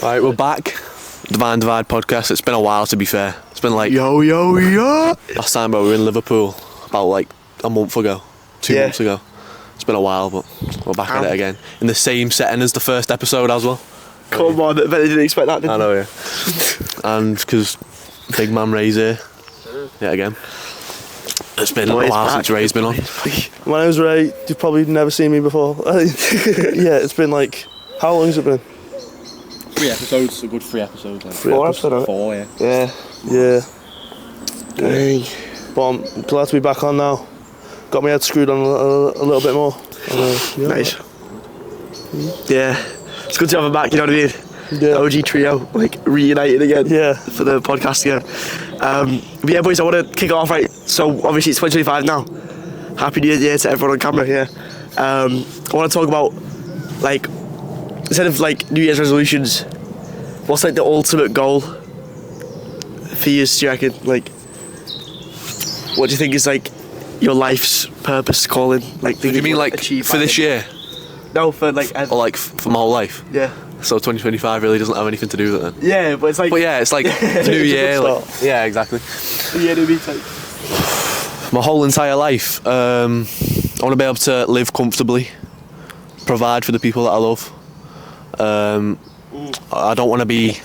Right, we're back. Divine Divide podcast. It's been a while, to be fair. It's been like Yo. last time we were in Liverpool about like a month ago, 2 months ago. It's been a while, but we're back at it again in the same setting as the first episode as well. Come on, I bet they didn't expect that, did I know, yeah. And because Big Man Ray's here, yet again. It's been a while since Ray's been on. My name's Ray. You've probably never seen me before. Yeah, it's been like, how long has it been? 3 episodes, a good 3 episodes. Like. 4 episodes? 4, yeah. Yeah. Dang. But I'm glad to be back on now. Got my head screwed on a little bit more. Yeah. Nice. Yeah. It's good to have him back, you know what I mean? Yeah. OG trio, like reunited again. Yeah. For the podcast again. But yeah, boys, I want to kick it off right. So obviously it's 2025 now. Happy New Year to everyone on camera here. I want to talk about like, instead of like New Year's resolutions, what's like the ultimate goal for you, do you reckon? Like, what do you think is like your life's purpose, calling? Like, Do you mean like for this year? No, for like... Or like for my whole life? Yeah. So 2025 really doesn't have anything to do with it then? Yeah, but it's like... But yeah, it's like New Year. Like, yeah, exactly. Yeah, new me type. My whole entire life, I want to be able to live comfortably, provide for the people that I love. I don't want to be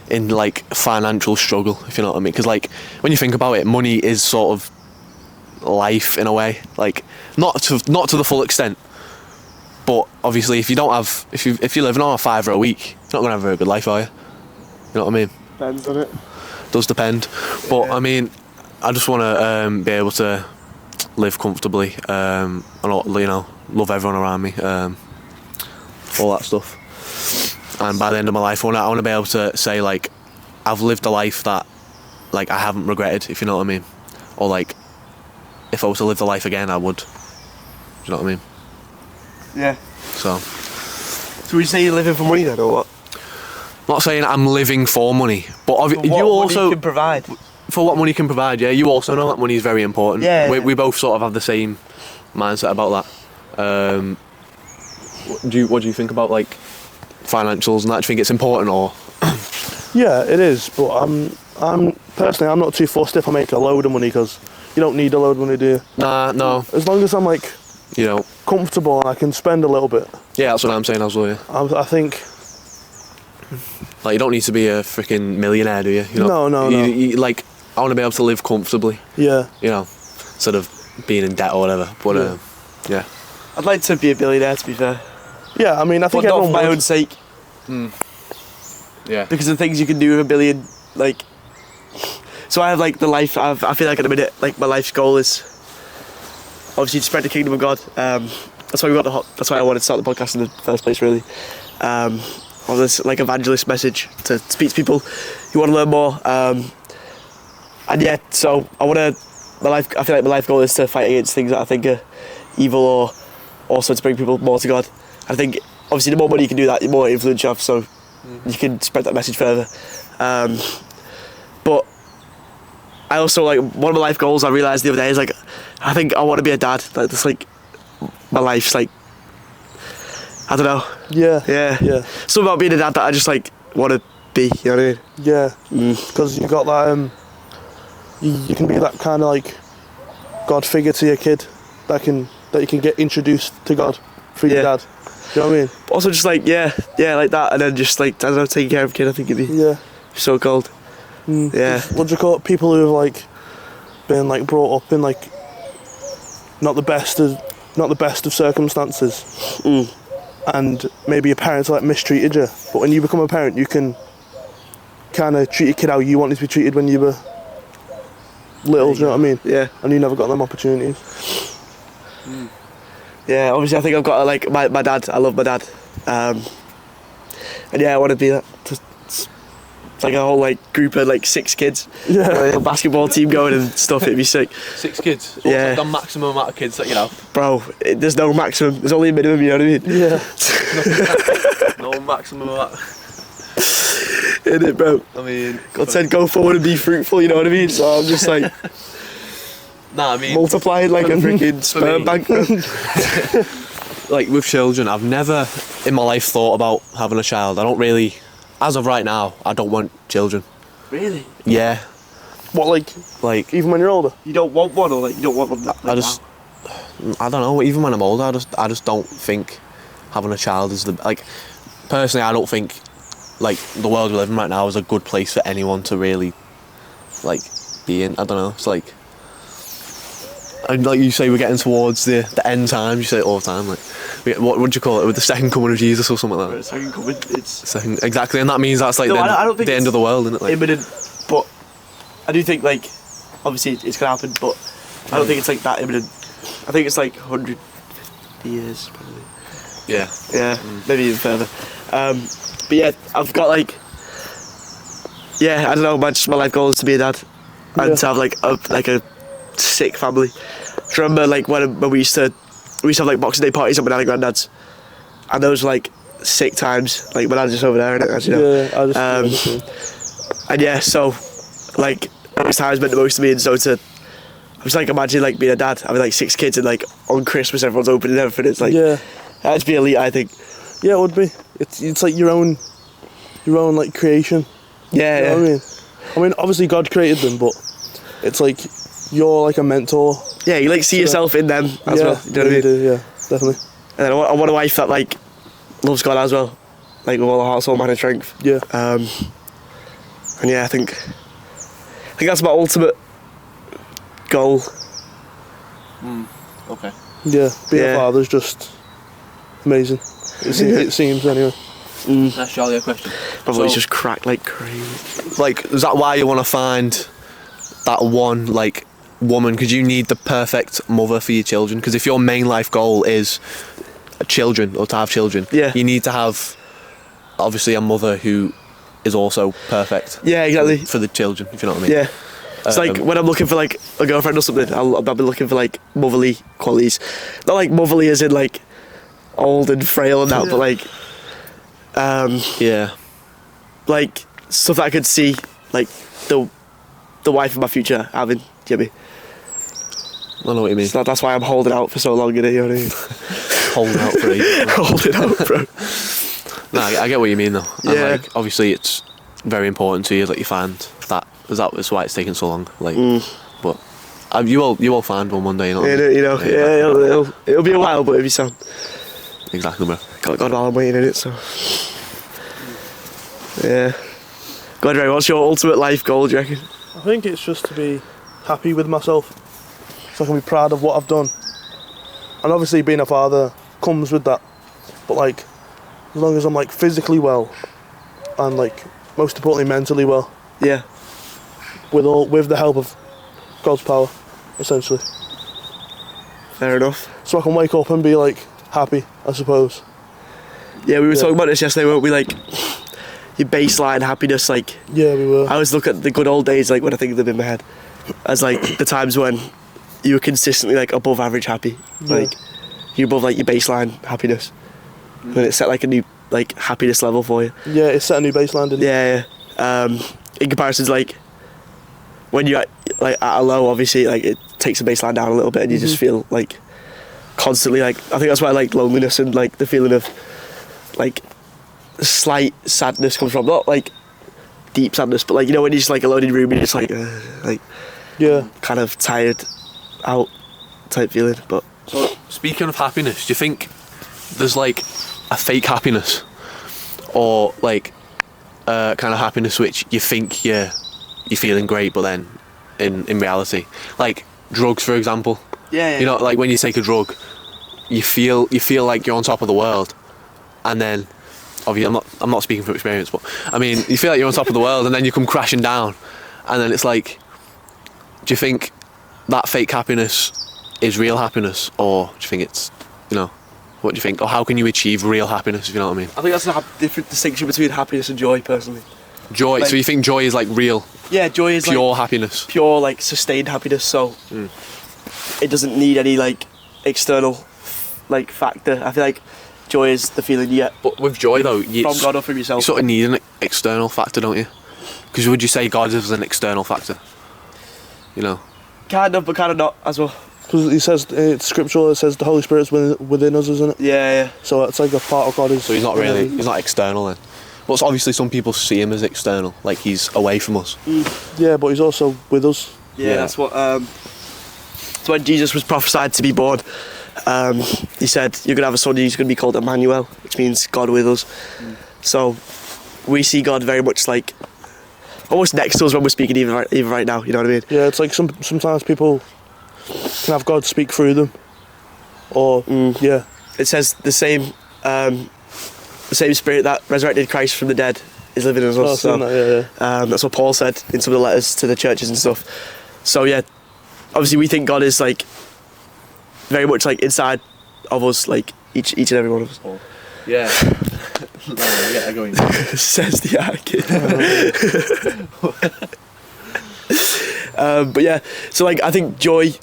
in like financial struggle, if you know what I mean. Because like when you think about it, money is sort of life in a way. Like not to the full extent, but obviously if you don't have, if you're living on a £5 a week, you're not gonna have a very good life, are you? You know what I mean? Depends on it. Does depend, but I mean, I just want to be able to live comfortably, and you know, love everyone around me, all that stuff. And by the end of my life, I want to be able to say like, I've lived a life that like I haven't regretted, if you know what I mean, or like if I was to live the life again, I would. Do you know what I mean? Yeah. So would you say you're living for money then, or what? Not saying I'm living for money, but you also money can provide. For what money can provide, yeah. You also know that money is very important. Yeah. We both sort of have the same mindset about that. What do you think about like financials and that? Do you think it's important or? Yeah, it is. But I'm personally, I'm not too fussed if I make a load of money, because you don't need a load of money, do you? Nah, no. As long as I'm like, you know, comfortable and I can spend a little bit. Yeah, that's what I'm saying as well. Yeah. I think. Like you don't need to be a freaking millionaire, do you? You know, No. You, like I want to be able to live comfortably. Yeah. You know, instead of being in debt or whatever. But yeah. I'd like to be a billionaire, to be fair. Yeah, I mean, I think but not everyone for my would. own sake. Yeah. Because of the things you can do with $1 billion, like. So I have like the life. I feel like at the minute, like my life's goal is obviously to spread the kingdom of God. That's why that's why I wanted to start the podcast in the first place, really. On this like evangelist message to speak to people who want to learn more. And yeah, so I feel like my life goal is to fight against things that I think are evil, or also to bring people more to God. I think obviously the more money you can do that, the more influence you have, so you can spread that message further. But I also like, one of my life goals I realised the other day is like, I think I want to be a dad. Like that's like my life's like, I don't know. Yeah. Something about being a dad that I just like want to be, you know what I mean? Yeah. Because you got that, you can be that kind of like God figure to your kid that you can get introduced to God through your dad. Do you know what I mean? Also just like, yeah, like that, and then just like, I don't know, taking care of a kid, I think it'd be so cold. Yeah. What do you call it? People who have like been like brought up in like not the best of circumstances. And maybe your parents like mistreated you, but when you become a parent, you can kind of treat your kid how you wanted to be treated when you were little. Do you know what I mean? Yeah. And you never got them opportunities. Yeah. Obviously, I think I've got like my dad. I love my dad. And yeah, I want to be that. It's like a whole like group of like 6 kids. Yeah. Like a basketball team going and stuff. It'd be sick. 6 kids. What's like the maximum amount of kids that you have? Bro, there's no maximum. There's only a minimum. You know what I mean? Yeah. No maximum amount. In it, bro. I mean, God said go forward and be fruitful. You know what I mean? So I'm just like. Nah, I mean, multiplied like a freaking sperm bank. Like with children, I've never in my life thought about having a child. I as of right now, I don't want children. Really? Yeah. What, like even when you're older? You don't want one, or like you don't want one that? Like, I don't know. Even when I'm older, I just don't think having a child is the like. Personally, I don't think like the world we live in right now is a good place for anyone to really like be in. I don't know. It's like, and like you say, we're getting towards the end times. You say it all the time. Like, what would you call it? With the second coming of Jesus or something like that. Second coming. It's exactly, and that means that's like I don't think the end of the world, isn't it? Like, imminent, but I do think like obviously it's gonna happen, but I don't think it's like that imminent. I think it's like 150 years probably. yeah. Yeah, maybe even further. But yeah, I've got like, yeah, I don't know. My life goal is to be a dad and to have like a sick family. Do you remember like when we used to have like Boxing Day parties at my dad and granddad's, and those were like sick times. Like my dad's just over there, as you know. Yeah, I just. And yeah, so like those times meant the most to me, and so I was like imagine like being a dad, having like 6 kids, and like on Christmas everyone's opening everything. It's like that'd be elite, I think. Yeah, it would be. It's like your own like creation. Yeah, You know what I mean, obviously God created them, but it's like you're like a mentor. Yeah, you like see yourself in them as well. You know what I mean? do, yeah, definitely. And then I want a wife that like loves God as well, like with all her heart, soul, mind, and strength. Yeah. And yeah, I think that's my ultimate goal. Okay. Yeah, being a father's just amazing. It seems anyway. That's Charlie a question. Probably just cracked like crazy. Like, is that why you want to find that one like woman? Because you need the perfect mother for your children. Because if your main life goal is children or to have children, you need to have obviously a mother who is also perfect. Yeah, exactly. For the children, if you know what I mean. Yeah. It's like when I'm looking for like a girlfriend or something, I'll be looking for like motherly qualities. Not like motherly as in like old and frail and that, but like like stuff that I could see like the wife of my future having. Do you get me? I know what you mean. So that's why I'm holding out for so long, you know what I mean? Holding out for you. Holding out, bro. No, I get what you mean though. And Yeah. like, obviously it's very important to you that you find that. That's why it's taking so long. Like, but you will find one day. You know. It'll be a while, but it'll be sound. Exactly, bro. God, while I'm waiting in it, so yeah. God, Ray, what's your ultimate life goal, do you reckon? I think it's just to be happy with myself, so I can be proud of what I've done. And obviously, being a father comes with that. But like, as long as I'm like physically well, and like most importantly mentally well. Yeah. With the help of God's power, essentially. Fair enough. So I can wake up and be like happy, I suppose. Yeah, we were talking about this yesterday, weren't we? Like your baseline happiness, like yeah, we were. I always look at the good old days, like when I think of them in my head, as like the times when you were consistently like above average happy, like you're above like your baseline happiness, and it set like a new like happiness level for you. Yeah, it set a new baseline, didn't it? Yeah. In comparison to like when you're like at a low, obviously like it takes the baseline down a little bit, and you just feel like constantly like, I think that's why like loneliness and like the feeling of like slight sadness comes from, not like deep sadness, but like, you know, when you're just like alone in your room and you're just like yeah, kind of tired out type feeling. But so speaking of happiness, do you think there's like a fake happiness or like kind of happiness which you think you're feeling great, but then in reality, like drugs for example, you know, like when you take a drug you feel like you're on top of the world, and then obviously I'm not speaking from experience, but I mean you feel like you're on top of the world and then you come crashing down, and then it's like, do you think that fake happiness is real happiness, or do you think it's, you know, what do you think, or how can you achieve real happiness, if you know what I mean? I think that's a different distinction between happiness and joy, personally. Joy, like, so you think joy is like real? Yeah, joy is pure like happiness, pure like sustained happiness. So it doesn't need any like external like factor. I feel like joy is the feeling you get. But with joy though, from God or from yourself. You sort of need an external factor, don't you? Because would you say God is an external factor? You know. Kind of, but kind of not as well. Because he says, it's scriptural, it says the Holy Spirit's within us, isn't it? Yeah. So it's like a part of God is... So he's not really, he's not external then. But obviously some people see him as external, like he's away from us. Yeah, but he's also with us. Yeah, that's what. So when Jesus was prophesied to be born, he said, "You're gonna have a son. He's gonna be called Emmanuel, which means God with us." So we see God very much like almost next to us when we're speaking, even right now. You know what I mean? Yeah, it's like sometimes people can have God speak through them, or yeah, It says the same spirit that resurrected Christ from the dead is living in us. Oh, I've seen that, yeah. That's what Paul said in some of the letters to the churches and stuff. So yeah, obviously we think God is like very much like inside of us, like each and every one of us. Yeah. Yeah, going. Says the but yeah, so like I think joy,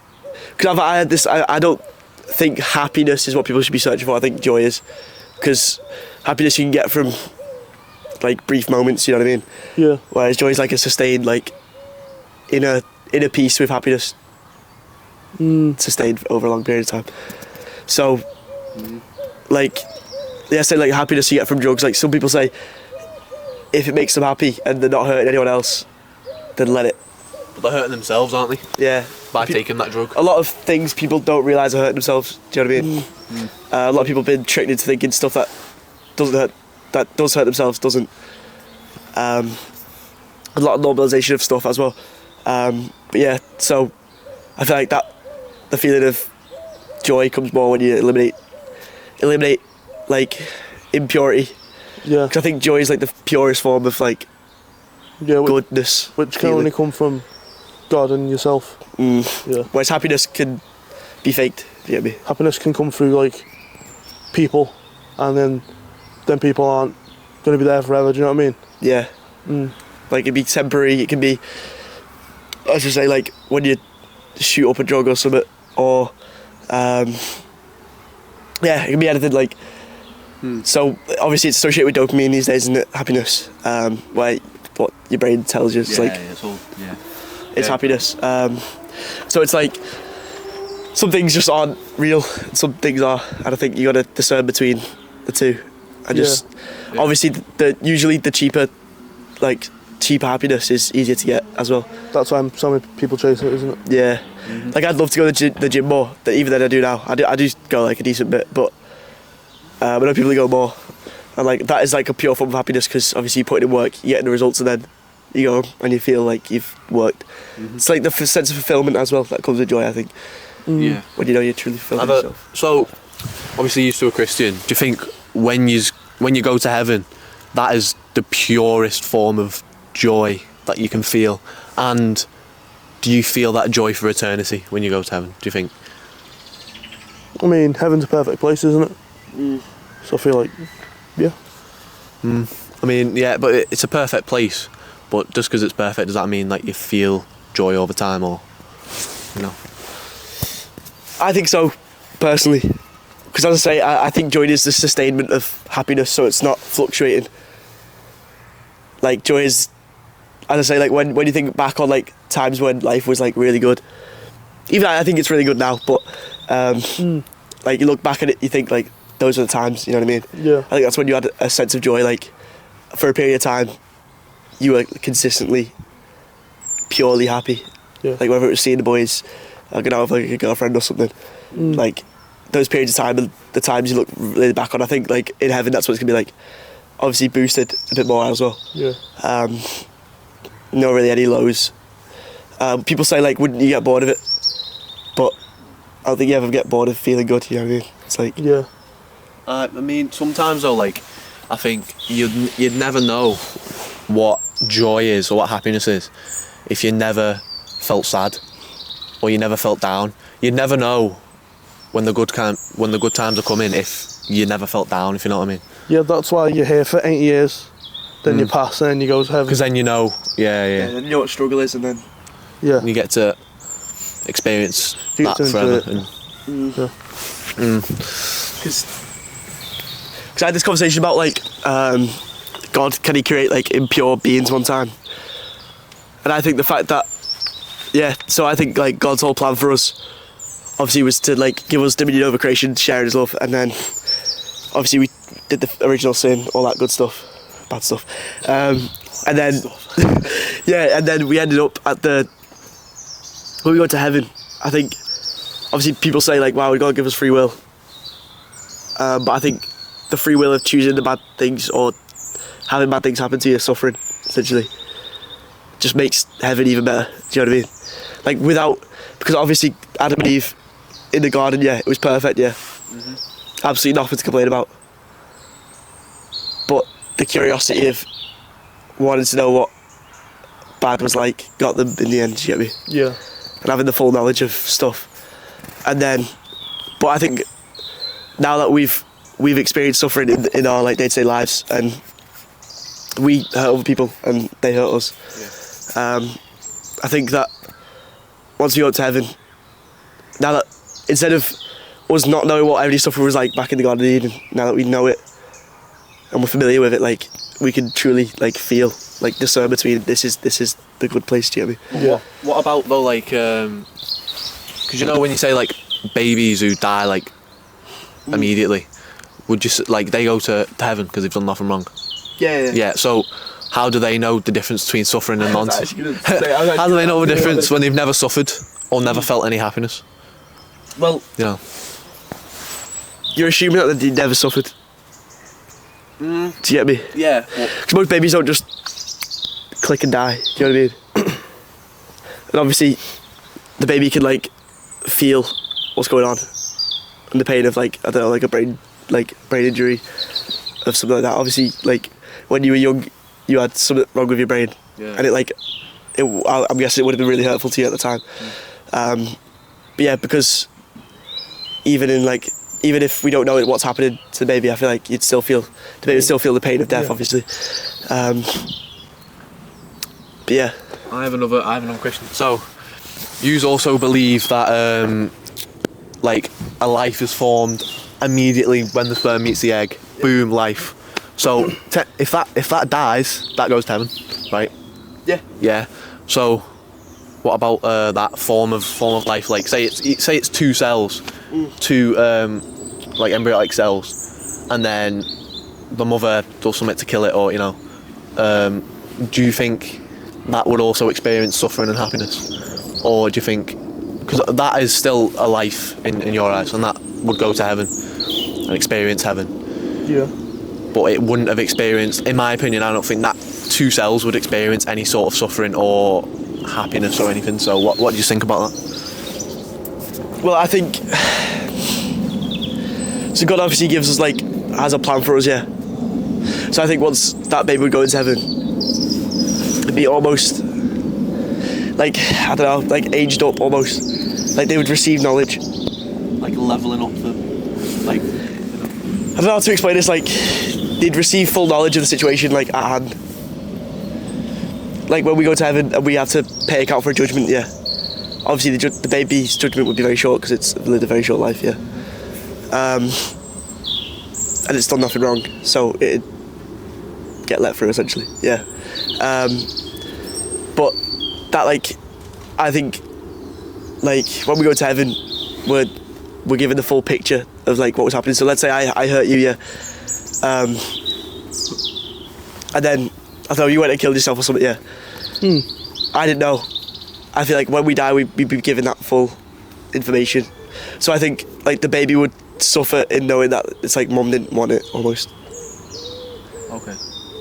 because I had this, I don't think happiness is what people should be searching for. I think joy is, because happiness you can get from like brief moments, you know what I mean? Yeah. Whereas joy is like a sustained, like inner peace with happiness, sustained over a long period of time. So like, yeah, say like happiness you get from drugs. Like some people say, if it makes them happy and they're not hurting anyone else, then let it. But they're hurting themselves, aren't they? Yeah. By taking that drug. A lot of things people don't realise are hurting themselves. Do you know what I mean? A lot of people have been tricked into thinking stuff that doesn't hurt, that does hurt themselves, doesn't. A lot of normalisation of stuff as well. But yeah, so I feel like that the feeling of joy comes more when you eliminate like impurity. Yeah. Because I think joy is like the purest form of like goodness, which can only come from God and yourself. Yeah. Whereas happiness can be faked. Do you get me? Happiness can come through like people, and then people aren't going to be there forever. Do you know what I mean? Yeah. Like it can be temporary. It can be, as you say, like when you shoot up a drug or something, or yeah, it can be anything. Like so, obviously, it's associated with dopamine these days, isn't it? Happiness, where what your brain tells you, it's it's happiness. So it's like some things just aren't real, and some things are, and I think you got to discern between the two, and just obviously usually the cheaper happiness is easier to get as well. That's why so many people chase it, isn't it? Yeah. Like I'd love to go to the gym more, even than I do now. I do go like a decent bit, but I know people who go more, and like that is like a pure form of happiness, because obviously you put in work, you get the results, and then you go and you feel like you've worked. It's like the sense of fulfillment as well that comes with joy, I think. Yeah. When you know you're truly fulfilling yourself. So, obviously you're still a Christian. Do you think when you go to heaven, that is the purest form of joy that you can feel? And do you feel that joy for eternity when you go to heaven, do you think? I mean, heaven's a perfect place, isn't it? So I feel like, yeah. I mean, yeah, but it's a perfect place. But just because it's perfect, does that mean like you feel joy over time, or you know? I think so, personally. Because as I say, I think joy is the sustainment of happiness, so it's not fluctuating. Like joy is, as I say, like when you think back on like times when life was like really good. Even I think it's really good now, but like you look back at it, you think like those are the times. You know what I mean? Yeah. I think that's when you had a sense of joy. Like for a period of time, you were consistently, purely happy. Yeah. Like whether it was seeing the boys, going out with like a girlfriend or something. Like those periods of time, and the times you look really back on, I think like in heaven that's what it's gonna be like. Obviously boosted a bit more as well. Yeah. Not really any lows. People say like, wouldn't you get bored of it? But I don't think you ever get bored of feeling good. You know what I mean? It's like yeah. I mean, sometimes though, like I think you'd never know what joy is or what happiness is if you never felt sad or you never felt down. You'd never know when the good times are coming if you never felt down. If you know what I mean? Yeah, that's why you're here for 8 years, then you pass, and then you go to heaven. Because then you know, yeah. then you know what struggle is, and then Yeah. you get to experience You that get to forever. enjoy it. Yeah. because I had this conversation about like God, can he create like impure beings one time? And I think the fact that so I think like God's whole plan for us obviously was to like give us dominion over creation, share his love, and then obviously we did the original sin, all that good stuff. bad stuff. And then, yeah, and then we ended up at when we got to heaven. I think, obviously, people say like, "Wow, God give us free will," but I think the free will of choosing the bad things or having bad things happen to you, suffering, essentially, just makes heaven even better. Do you know what I mean? Like because obviously Adam and Eve in the garden, yeah, it was perfect, yeah, absolutely nothing to complain about. But the curiosity of wanting to know what bad was like got them in the end. Do you get me? Yeah. And having the full knowledge of stuff, and then, but I think now that we've experienced suffering in our like day-to-day lives, and we hurt other people and they hurt us. Yeah. I think that once we go to heaven, now that instead of us not knowing what every suffering was like back in the Garden of Eden, now that we know it and we're familiar with it, like we can truly like feel, like discern between this is the good place. Do you know what I mean? Yeah. What about though, like, because you know when you say like babies who die like immediately, would you like they go to heaven because they've done nothing wrong? Yeah. Yeah. So how do they know the difference between suffering and non-suffering? How do they know the difference when they've never suffered or never felt any happiness? Well, You know. you're assuming that they never suffered. Do you get me? Yeah. Because most babies don't just click and die. Do you know what I mean? And obviously, the baby can like feel what's going on and the pain of like, I don't know, like a brain injury of something like that. Obviously, like when you were young, you had something wrong with your brain, and I'm guessing it would have been really hurtful to you at the time. But yeah, because even if we don't know what's happening to the baby, I feel like the baby would still feel the pain of death, obviously. But yeah. I have another question. So, you also believe that like a life is formed immediately when the sperm meets the egg. Boom, life. So if that dies, that goes to heaven, right? Yeah. Yeah. So, what about that form of life? Like, say it's two cells, two like embryonic cells, and then the mother does something to kill it, or you know, do you think that would also experience suffering and happiness, or do you think because that is still a life in your eyes, and that would go to heaven and experience heaven? Yeah. But it wouldn't have experienced, in my opinion, I don't think that two cells would experience any sort of suffering or happiness or anything. So what do you think about that? Well, I think so. God obviously has a plan for us, yeah. So I think once that baby would go into heaven, it'd be almost like, I don't know, like aged up almost. Like they would receive knowledge. Like leveling up the, like, I don't know how to explain this. Like they'd receive full knowledge of the situation, like at hand. Like when we go to heaven and we have to pay account for a judgment, yeah. Obviously the baby's judgment would be very short because it's lived a very short life, yeah. And it's done nothing wrong, so it'd get let through essentially, yeah. But that, like, I think, like when we go to heaven, we're given the full picture of like what was happening. So let's say I hurt you, yeah. And then I thought you went and killed yourself or something, yeah. I didn't know. I feel like when we die, we'd be given that full information. So I think like the baby would suffer in knowing that it's like mum didn't want it almost. Okay,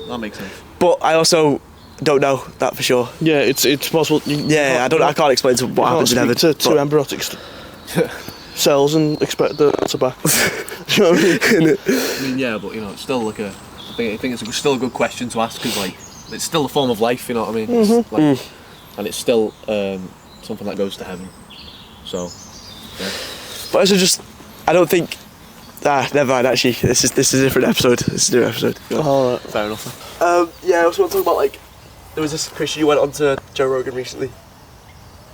that makes sense. But I also don't know that for sure. Yeah, it's possible. I can't explain what happens in heaven. To two embryonic cells and expect that to back. You know what I mean? I mean, yeah, but you know, it's still like I think it's still a good question to ask because like it's still a form of life. You know what I mean? Mm-hmm. Like, and it's still something that goes to heaven. So, yeah. But also I don't think. Never mind. Actually, this is a different episode. This is a new episode. Oh, fair enough. Yeah, I also want to talk about like there was this Christian who went on to Joe Rogan recently.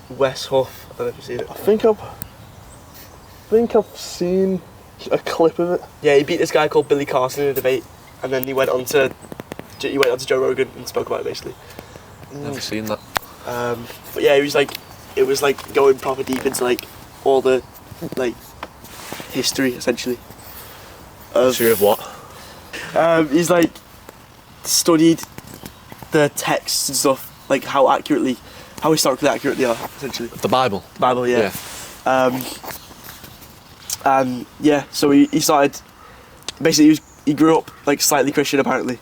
Wes Huff. I don't know if you've seen it. I think I've seen a clip of it. Yeah, he beat this guy called Billy Carson in a debate, and then he went on to Joe Rogan and spoke about it basically. Never seen that. But yeah, it was like going proper deep into like all the like history essentially. History of what? He's like studied the texts and stuff, like how historically accurate they are, essentially. The Bible. The Bible, yeah. And yeah, so he started. Basically, he grew up like slightly Christian apparently,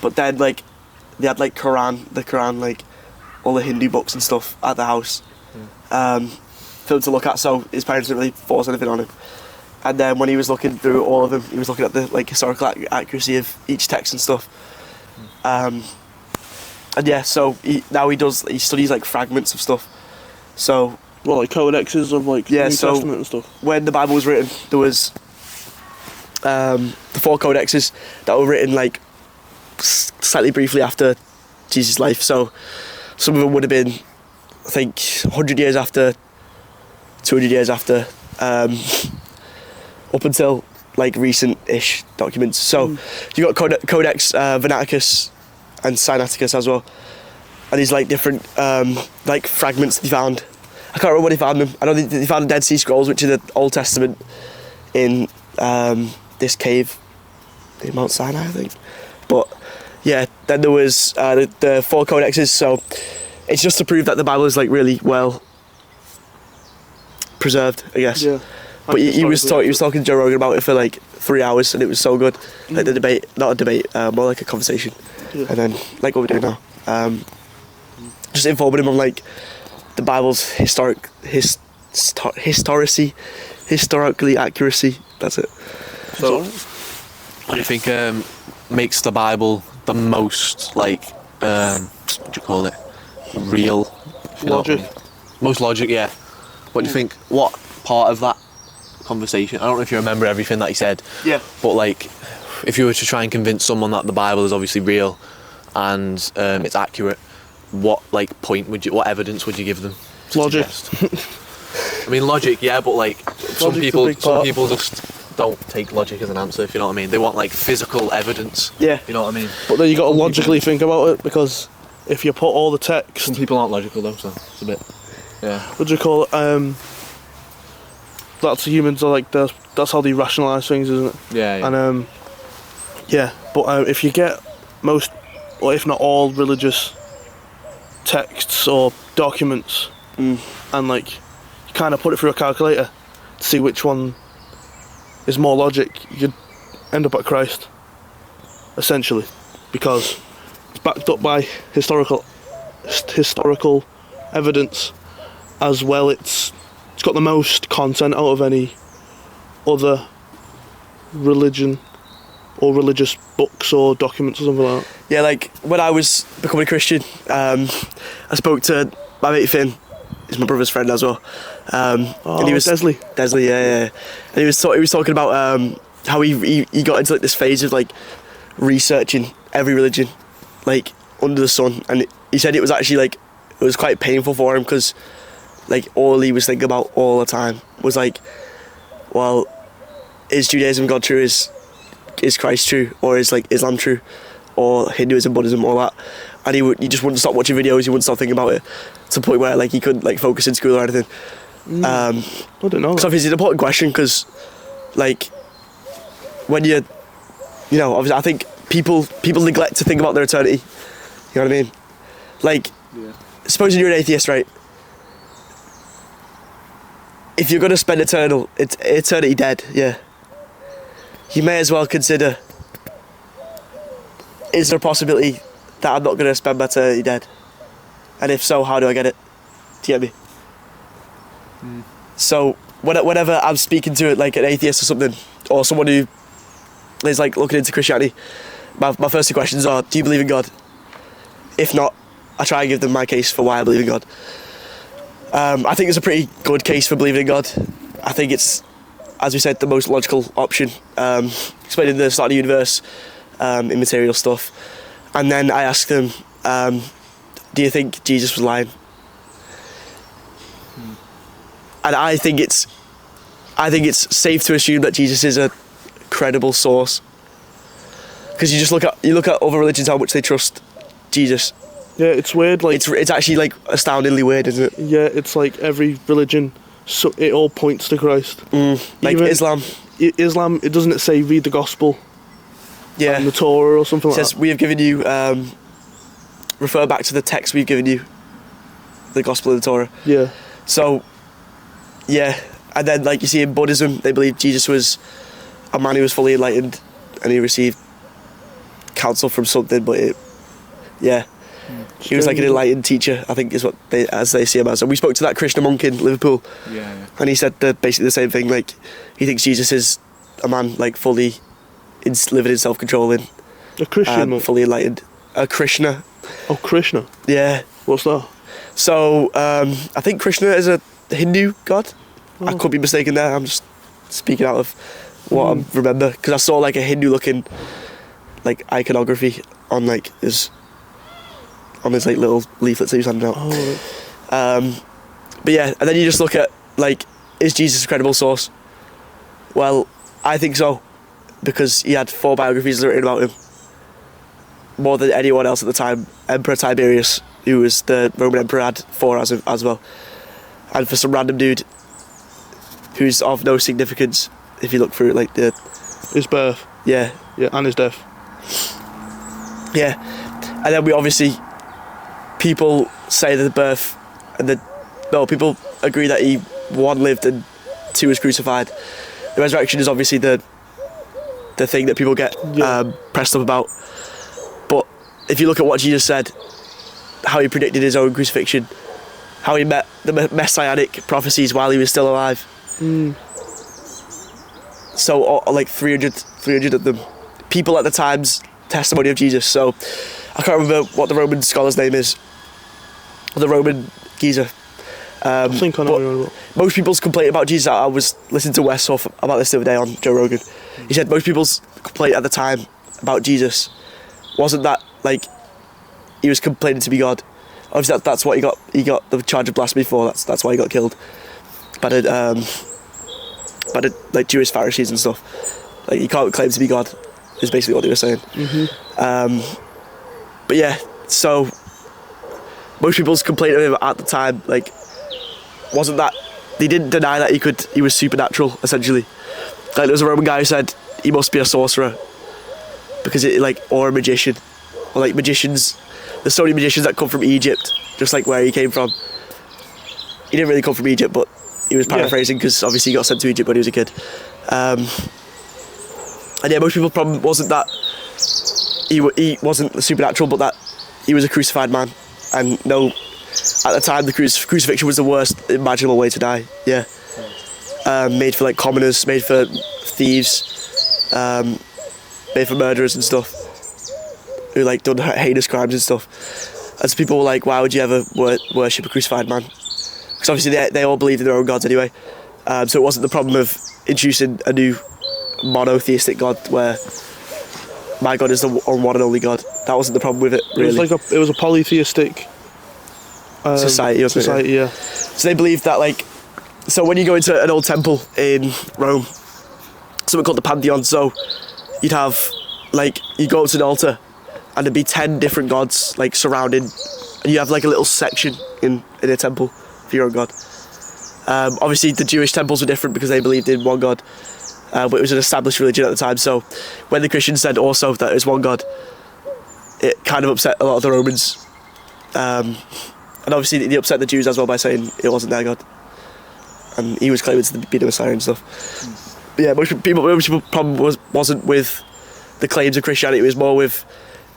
but then like they had like the Quran, like all the Hindu books and stuff at the house for him to look at. So his parents didn't really force anything on him. And then when he was looking through all of them, he was looking at the like historical accuracy of each text and stuff. And yeah, so he studies like fragments of stuff. So Well, like codexes of like New Testament and stuff. When the Bible was written, there was the 4 codexes that were written like slightly briefly after Jesus' life. So some of them would have been, I think, 100 years after, 200 years after, up until like recent-ish documents. So you got Codex Vernaticus and Sinaiticus as well, and these like different like fragments they found. I can't remember when they found them. I know they found the Dead Sea Scrolls, which is the Old Testament, in this cave in Mount Sinai, I think. But yeah, then there was the 4 codexes. So it's just to prove that the Bible is like really well preserved, I guess. Yeah. But he was talking to Joe Rogan about it for like 3 hours, and it was so good. Like the debate, not a debate, more like a conversation. Yeah. And then like what we're doing now, just informing him on like the Bible's historically accuracy. That's it. So, what do you think makes the Bible the most like what do you call it? Real? if you know what I Logic. mean? Most logic, yeah. What do you think? What part of that conversation? I don't know if you remember everything that he said. Yeah. But like, if you were to try and convince someone that the Bible is obviously real and it's accurate, what what evidence would you give them? to Logic. suggest? I mean, logic, yeah, but like some Logic's a big part. people just don't take logic as an answer. If you know what I mean, they want like physical evidence. Yeah. You know what I mean? But then you got to logically think about it, because if you put all the text, Some people aren't logical though, so it's a bit. Yeah. what do you call it? That's humans are like that's how they rationalise things, isn't it? Yeah. Yeah. And yeah, but if you get most, or if not all, religious texts or documents, and like you kind of put it through a calculator to see which one is more logic, you'd end up at Christ, essentially, because it's backed up by historical evidence as well. It's got the most content out of any other religion or religious books or documents or something like that. Yeah, like when I was becoming a Christian, I spoke to my mate Finn. He's my brother's friend as well. And he was Desley. Desley, yeah. And he was talking about how he got into like this phase of like researching every religion, like under the sun. And he said it was actually like it was quite painful for him, because like all he was thinking about all the time was like, well, is Judaism God true? Is Christ true? Or is like Islam true? Or Hinduism, Buddhism, all that? And he just wouldn't stop watching videos. He wouldn't stop thinking about it, to the point where like he couldn't like focus in school or anything. I don't know. So obviously it's an important question, because like when you know, obviously I think people neglect to think about their eternity. You know what I mean? Like, supposing you're an atheist, right? If you're going to spend eternity dead, yeah, you may as well consider, is there a possibility that I'm not going to spend my eternity dead? And if so, how do I get it? Do you get me? So whenever I'm speaking to like an atheist or something, or someone who is like looking into Christianity, my first 2 questions are, do you believe in God? If not, I try and give them my case for why I believe in God. I think it's a pretty good case for believing in God. I think it's, as we said, the most logical option. Explaining the start of the universe, immaterial stuff. And then I ask them, do you think Jesus was lying? And I think it's safe to assume that Jesus is a credible source, because you look at other religions, how much they trust Jesus. Yeah, it's weird. Like It's actually like astoundingly weird, isn't it? yeah, it's like every religion, so it all points to Christ. Like Even Islam. Islam, it doesn't say read the gospel. Yeah. and the Torah or something It like says, that. we have given you, refer back to the text we've given you, the Gospel of the Torah. Yeah. So, yeah. And then, like you see in Buddhism, they believe Jesus was a man who was fully enlightened and he received counsel from something, but he was like an enlightened teacher, I think is what as they see him as. And we spoke to that Krishna monk in Liverpool, and he said basically the same thing. Like, he thinks Jesus is a man like fully living in self-control and A Christian monk. fully enlightened. A Krishna. Oh, Krishna. Yeah. What's that? So I think Krishna is a Hindu god. I Oh. could be mistaken there. I'm just speaking out of what I remember, because I saw like a Hindu-looking like iconography on like his like little leaflets that he was handing out. Oh, But yeah, and then you just look at like, is Jesus a credible source? Well, I think so, because he had 4 biographies written about him, more than anyone else at the time. Emperor Tiberius, who was the Roman emperor, had 4 as well. And for some random dude who's of no significance, if you look through it, like his birth. yeah, Yeah, and his death. yeah. And then we obviously, people say that the birth and people agree that he 1 lived and 2 was crucified. The resurrection is obviously the thing that people get pressed up about. But if you look at what Jesus said, how he predicted his own crucifixion, how he met the messianic prophecies while he was still alive. So like 300 of them, people at the time's testimony of Jesus. So I can't remember what the Roman scholar's name is, the Roman geezer. I think I know what you're on about. Most people's complaint about Jesus, I was listening to Wes talk about this the other day on Joe Rogan. He said most people's complaint at the time about Jesus wasn't that like he was complaining to be God. Obviously that's what he got the charge of blasphemy for. That's why he got killed. But like Jewish Pharisees and stuff. Like, he can't claim to be God, is basically what they were saying. But yeah, so most people's complaint of him at the time, like, wasn't that they didn't deny that he was supernatural, essentially. Like, there was a Roman guy who said he must be a sorcerer because or a magician, or like magicians. There's so many magicians that come from Egypt, just like where he came from. He didn't really come from Egypt, but he was paraphrasing because obviously he got sent to Egypt when he was a kid. And yeah, most people's problem wasn't that he wasn't supernatural, but that he was a crucified man. And no, at the time the crucifixion was the worst imaginable way to die. Yeah, made for like commoners, made for thieves, made for murderers and stuff, who like done heinous crimes and stuff. And so people were like, why would you ever worship a crucified man? Because obviously they all believed in their own gods anyway. So it wasn't the problem of introducing a new monotheistic god where my God is the one and only God. That wasn't the problem with it, really. It was a polytheistic society, wasn't it? society, yeah. So they believed that, like, so when you go into an old temple in Rome, something called the Pantheon, so you'd have, like, you go up to an altar and there'd be 10 different gods, like, surrounding, and you have, like, a little section in a temple for your own God. Obviously, the Jewish temples were different because they believed in one God, but it was an established religion at the time, so when the Christians said also that it was one God, it kind of upset a lot of the Romans. And obviously they upset the Jews as well by saying it wasn't their God. And he was claiming to be the Messiah and stuff. But yeah, most people's problem wasn't with the claims of Christianity, it was more with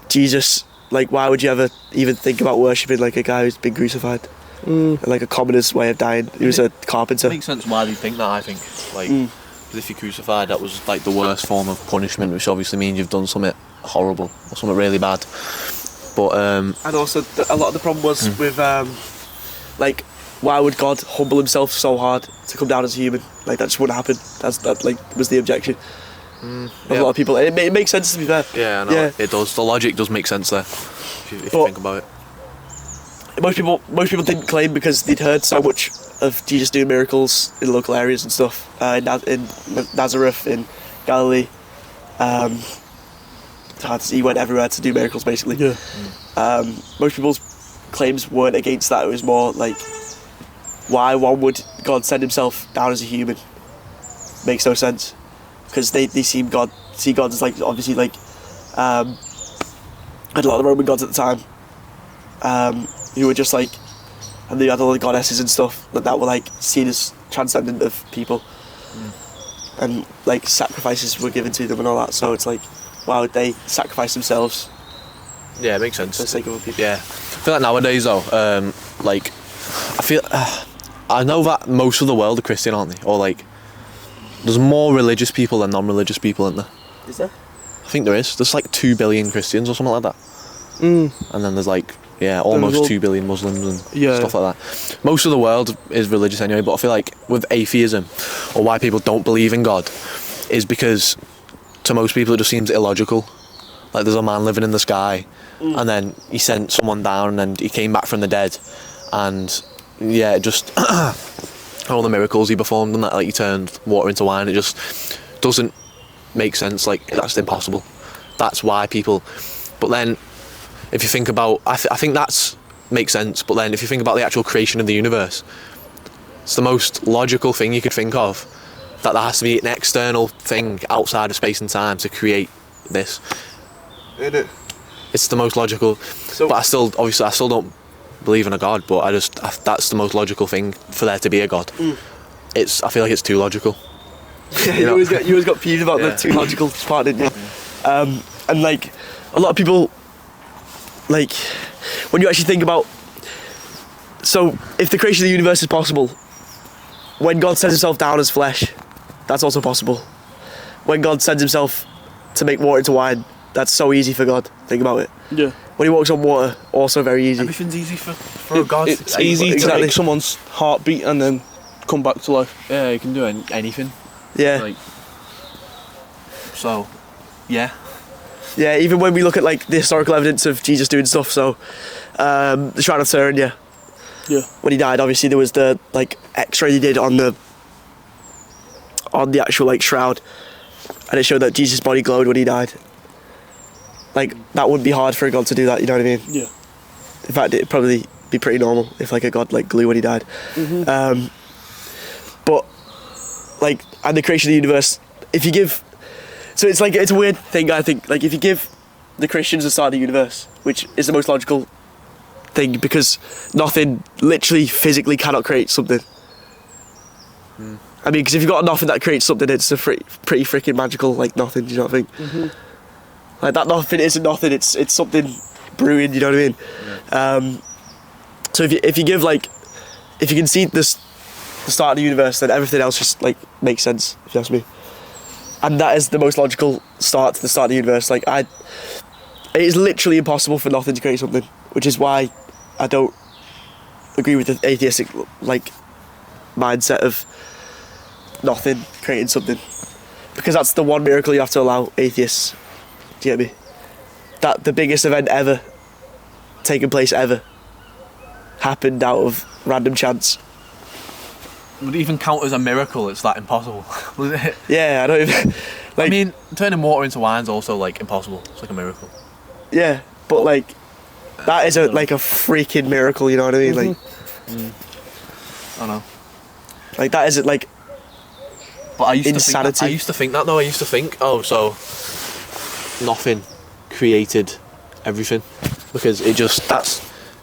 Jesus. Like, why would you ever even think about worshipping like a guy who's been crucified? And like a commoner's way of dying. He was a carpenter. It makes sense why they think that, I think. Like, because if you're crucified, that was like the worst form of punishment, which obviously means you've done something horrible or something really bad. But and also a lot of the problem was with like, why would God humble himself so hard to come down as a human? Like, that just wouldn't happen. That like was the objection of a lot of people. And it makes sense, to be fair. Yeah, no, it does. The logic does make sense there, if you think about it. Most people didn't claim because they'd heard so much of Jesus doing miracles in local areas and stuff, in Nazareth, in Galilee. He went everywhere to do miracles, basically. Yeah. Most people's claims weren't against that. It was more like, why one would God send himself down as a human? Makes no sense, because they see God as like obviously like and a lot of the Roman gods at the time, who were just like, and they had all the goddesses and stuff that were like seen as transcendent of people, and like sacrifices were given to them and all that. So it's like, why would they sacrifice themselves Yeah, it makes sense. for the sake of other people? Yeah, I feel like nowadays though, like I feel I know that most of the world are Christian, aren't they? Or like, there's more religious people than non-religious people, isn't there? Is there? I think there is. There's like 2 billion Christians or something like that. And then there's like, yeah, all- almost 2 billion Muslims and Yeah. stuff like that. Most of the world is religious anyway, but I feel like with atheism, or why people don't believe in God, is because to most people it just seems illogical. Like there's a man living in the sky, and then he sent someone down, and then he came back from the dead, and yeah, just all the miracles he performed and that, like he turned water into wine, it just doesn't make sense. Like that's impossible. That's why people. But then, if you think about, I think that's makes sense. But then, if you think about the actual creation of the universe, it's the most logical thing you could think of. That there has to be an external thing outside of space and time to create this. Isn't it? It's the most logical. So- But I still don't believe in a god. But that's the most logical thing for there to be a god. I feel like it's too logical. Yeah, You know? you always got peeved about Yeah. the too logical part, didn't you? And like a lot of people, like when you actually think about, so if the creation of the universe is possible, when God sends himself down as flesh, that's also possible. When God sends himself to make water into wine, that's so easy for God. Think about it. Yeah. When he walks on water, also very easy. Everything's easy for a god. It's easy to exactly. make someone's heart beat and then come back to life. Yeah, you can do anything. Yeah. Like, so, yeah. Yeah, even when we look at like the historical evidence of Jesus doing stuff, so the Shrine of Turin, yeah. Yeah. When he died, obviously there was the like X-ray he did on the actual like shroud, and it showed that Jesus' body glowed when he died. Like that wouldn't be hard for a god to do that, you know what I mean? Yeah. In fact, it'd probably be pretty normal if like a god like glue when he died. But like, and the creation of the universe, if you give, so it's like, it's a weird thing, I think, like if you give the Christians the start of the universe, which is the most logical thing, because nothing literally physically cannot create something. I mean, because if you've got nothing that creates something, it's a pretty freaking magical, like nothing, do you know what I think? Like that nothing isn't nothing, it's something brewing, you know what I mean? So if you give like, if you can see the start of the universe, then everything else just like makes sense, if you ask me. And that is the most logical start to the start of the universe. Like it is literally impossible for nothing to create something, which is why I don't agree with the atheistic like mindset of nothing creating something, because that's the one miracle you have to allow atheists. Do you get me? That the biggest event ever taken place ever happened out of random chance. Would it even count as a miracle? It's that impossible. Was it? Yeah, I don't even like. I mean, turning water into wine's also like impossible. It's like a miracle. Yeah, but like that is like a freaking miracle. You know what I mean? Like, I know. like that is like. But I used Insanity. to think that, I used to think that though. I used to think, oh, so nothing created everything, because it just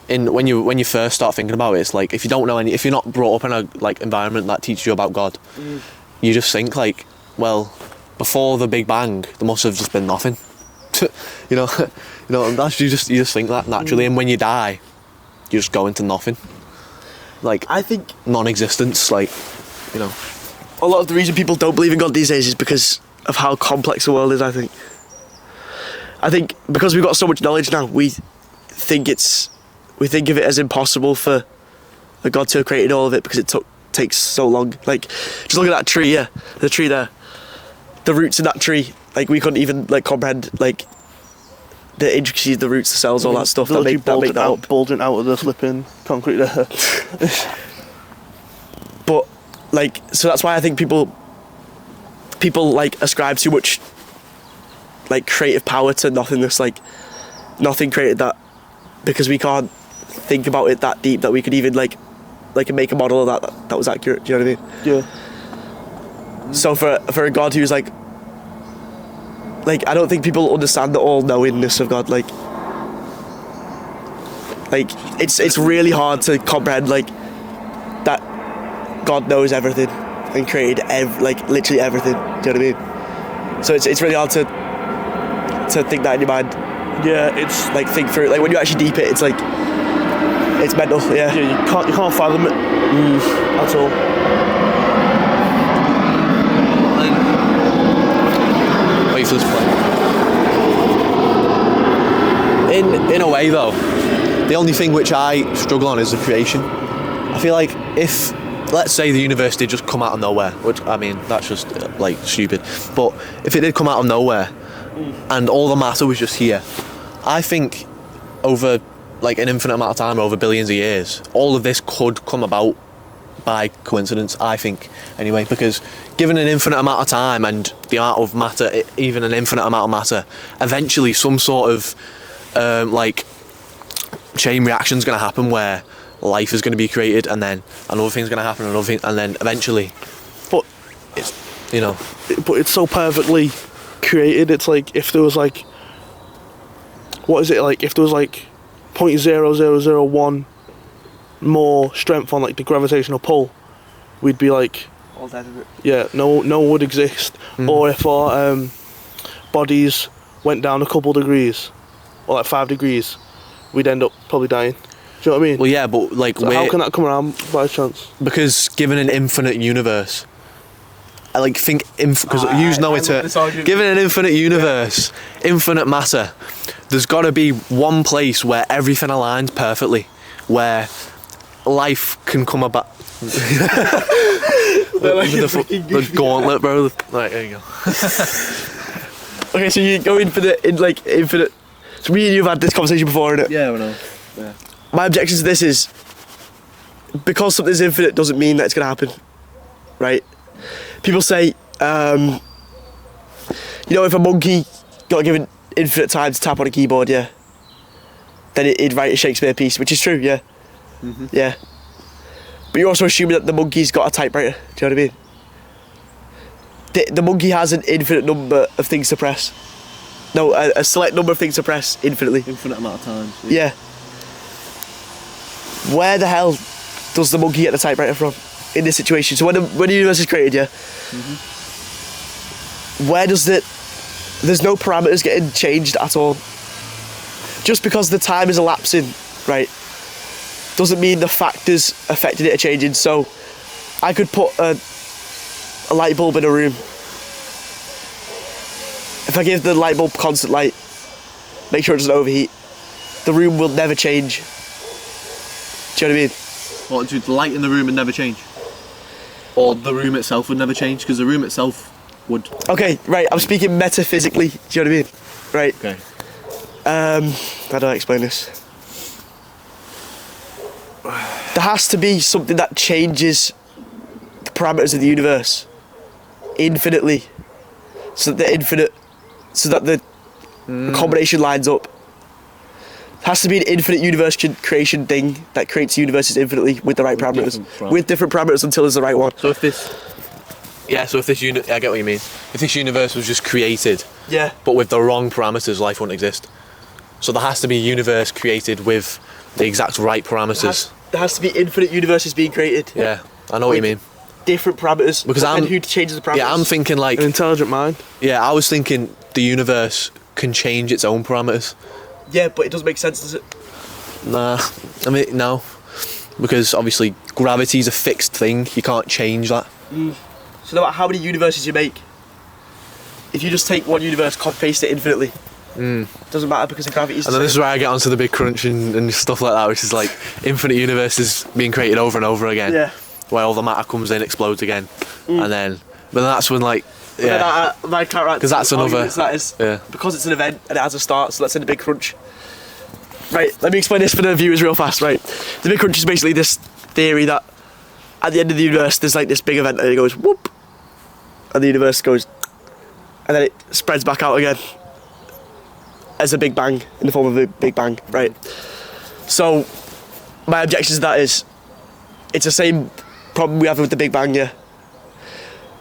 when you first start thinking about it, it's like if you don't know if you're not brought up in a like environment that teaches you about God, you just think like, well, before the Big Bang, there must have just been nothing. you know, that's you just think that naturally, and when you die, you just go into nothing. Like I think non-existence, like, you know. a lot of the reason people don't believe in God these days is because of how complex the world is. I think because we've got so much knowledge now, we think of it as impossible for a God to have created all of it, because it takes so long. Like, just look at that tree, yeah, the tree there, the roots in that tree. Like, we couldn't even like comprehend like the intricacies, the roots, the cells, all that stuff that make that up. Bulging out of the flipping concrete there. But like, so that's why I think people like ascribe too much like creative power to nothingness. Like, nothing created that, because we can't think about it that deep that we could even like make a model of that was accurate. Do you know what I mean? Yeah. So for a God who's like like, I don't think people understand the all-knowingness of God. Like it's really hard to comprehend, like, that God knows everything and created literally everything. Do you know what I mean? So it's really hard to think that in your mind. Yeah, it's Like, think through it. Like, when you actually deep it, it's like, it's mental. Yeah. you can't fathom it at all. Wait for this play. In a way, though, the only thing which I struggle on is the creation. I feel like if, let's say, the universe did just come out of nowhere, which, I mean, that's just like stupid, but if it did come out of nowhere and all the matter was just here, I think over like an infinite amount of time, over billions of years, all of this could come about by coincidence, I think, anyway, because given an infinite amount of time and the amount of matter, even an infinite amount of matter, eventually some sort of like chain reaction is going to happen where life is going to be created, and then another thing's going to happen, another thing, and then eventually, But it's, you know, but it's so perfectly created. It's like if there was like, what is it like? If there was like 0.0001 more strength on like the gravitational pull, we'd be like, All dead, isn't it? yeah, no one would exist. Or if our bodies went down a couple degrees, or like 5 degrees, we'd end up probably dying. Do you know what I mean? well, yeah, but like, So how can that come around by chance? because given an infinite universe, I like think because you know it's love this argument. given an infinite universe, infinite matter, there's got to be one place where everything aligns perfectly, where life can come about. The gauntlet, bro. Right, there you go. Okay, so you go in for the infinite. So me and you have had this conversation before, innit? Yeah, I know. Yeah. My objection to this is, because something's infinite doesn't mean that it's going to happen, right? People say, you know, if a monkey got given infinite time to tap on a keyboard, yeah, then it'd write a Shakespeare piece, which is true, yeah. Yeah. But you're also assuming that the monkey's got a typewriter, do you know what I mean? The monkey has an infinite number of things to press. No, a select number of things to press infinitely. Infinite amount of times. Yeah. Where the hell does the monkey get the typewriter from in this situation? So when the universe is created, yeah, where does there's no parameters getting changed at all. Just because the time is elapsing, right, doesn't mean the factors affecting it are changing. So I could put a light bulb in a room. If I give the light bulb constant light, make sure it doesn't overheat, the room will never change. Do you know what I mean? What, do the light in the room would never change? Or the room itself would never change? Because the room itself would... Okay, right, I'm speaking metaphysically, do you know what I mean? Right. Okay. How do I explain this? There has to be something that changes the parameters of the universe infinitely, so that the combination lines up. There has to be an infinite universe creation thing that creates universes infinitely with the right parameters. With different parameters until there's the right one. So if this... Yeah, so if this I get what you mean. If this universe was just created, Yeah. but with the wrong parameters, life wouldn't exist. So there has to be a universe created with the exact right parameters. There has to be infinite universes being created. Yeah, I know what you mean. Different parameters. Because and who changes the parameters? Yeah, I'm thinking like... An intelligent mind. Yeah, I was thinking the universe can change its own parameters. Yeah, but it doesn't make sense, does it? Nah, I mean, no. Because obviously gravity's a fixed thing, you can't change that. So no matter how many universes you make, if you just take one universe, copy-paste it infinitely, doesn't matter because the gravity is And then this is where I get onto the big crunch and stuff like that, which is like infinite universes being created over and over again. Yeah. Where all the matter comes in, explodes again. And then, but that's when like, yeah. My character. 'Cause that's another- That is, Yeah. because it's an event and it has a start, so let's say the big crunch. Right, let me explain this for the viewers real fast, right? The big crunch is basically this theory that at the end of the universe there's like this big event and it goes whoop, and the universe goes, and then it spreads back out again as a big bang, in the form of a big bang, right? So my objection to that is it's the same problem we have with the Big Bang, yeah.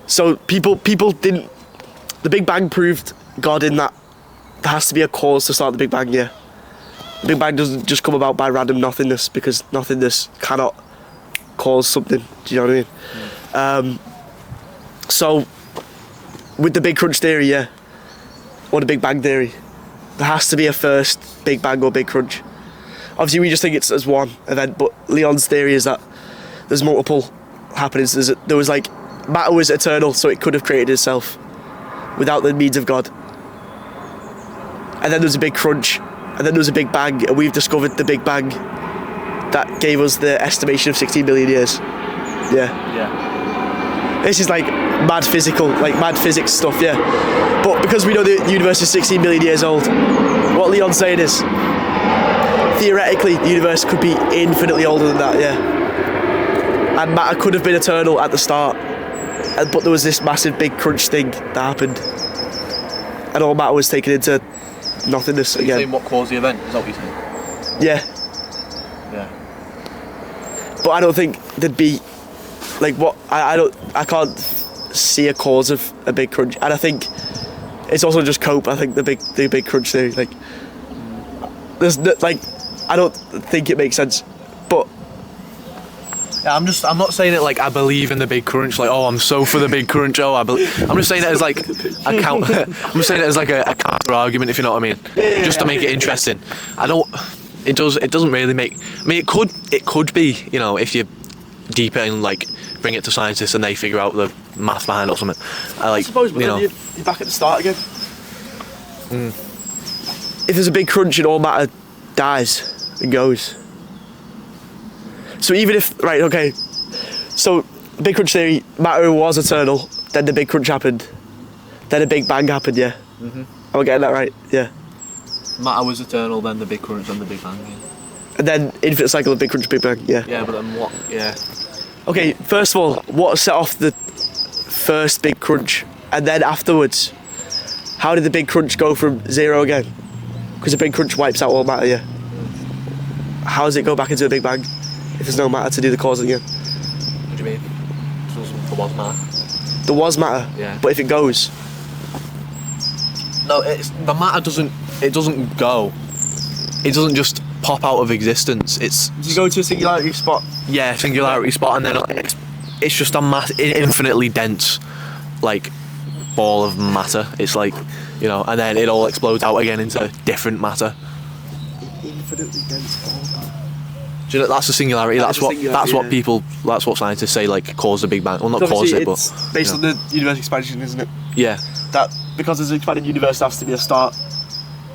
So people didn't. The Big Bang proved God in that there has to be a cause to start the Big Bang, yeah. The Big Bang doesn't just come about by random nothingness, because nothingness cannot cause something. Do you know what I mean? So, with the Big Crunch theory, yeah, or the Big Bang theory, there has to be a first Big Bang or Big Crunch. Obviously, we just think it's as one event, but Leon's theory is that there's multiple happenings. There was like, matter was eternal, so it could have created itself without the means of God. And then there was a Big Crunch, and then there was a Big Bang, and we've discovered the Big Bang that gave us the estimation of 16 billion years. Yeah. This is like mad physics stuff, yeah. But because we know the universe is 16 billion years old, what Leon's saying is, theoretically, the universe could be infinitely older than that, yeah. And matter could have been eternal at the start, but there was this massive Big Crunch thing that happened, and all matter was taken into nothingness again. You're saying what caused the event? Is that what you're saying? Yeah. But I don't think there'd be like what I can't see a cause of a Big Crunch, and I think it's also just cope. I think the big crunch theory, like, there's like, I don't think it makes sense, but. Yeah, I'm not saying it like I believe in the Big Crunch, like, oh, I'm so for the Big Crunch, oh, I'm just saying it as like a counter. I'm just saying it as like a counter argument, if you know what I mean, just to make it interesting. It doesn't really make. I mean, it could be, you know, if you deep it and like bring it to scientists and they figure out the math behind it or something. I suppose, but you know, you're back at the start again. If there's a Big Crunch and all matter dies and goes. So even if, right, okay, so Big Crunch theory, matter was eternal, then the Big Crunch happened, then a Big Bang happened, yeah? Am I getting that right? Yeah. Matter was eternal, then the Big Crunch, then the Big Bang, yeah. And then infinite cycle of Big Crunch, Big Bang, yeah? Yeah, but then what, yeah. Okay, first of all, what set off the first Big Crunch? And then afterwards, how did the Big Crunch go from zero again? Because the Big Crunch wipes out all matter, yeah? How does it go back into a Big Bang if there's no matter to do the cause again? What do you mean? There was matter. There was matter, yeah. But if it goes... No, the matter doesn't go. It doesn't just pop out of existence. You go to a singularity spot? Yeah, singularity spot, and then it's just a infinitely dense, like, ball of matter. It's like, you know, and then it all explodes out again into different matter. Infinitely dense ball of matter. Do you know, that's a singularity. That's what scientists say, like, caused the Big Bang. Well, not caused it, but based on the universe expansion, isn't it? Yeah. That because there's an expanded universe, there has to be a start.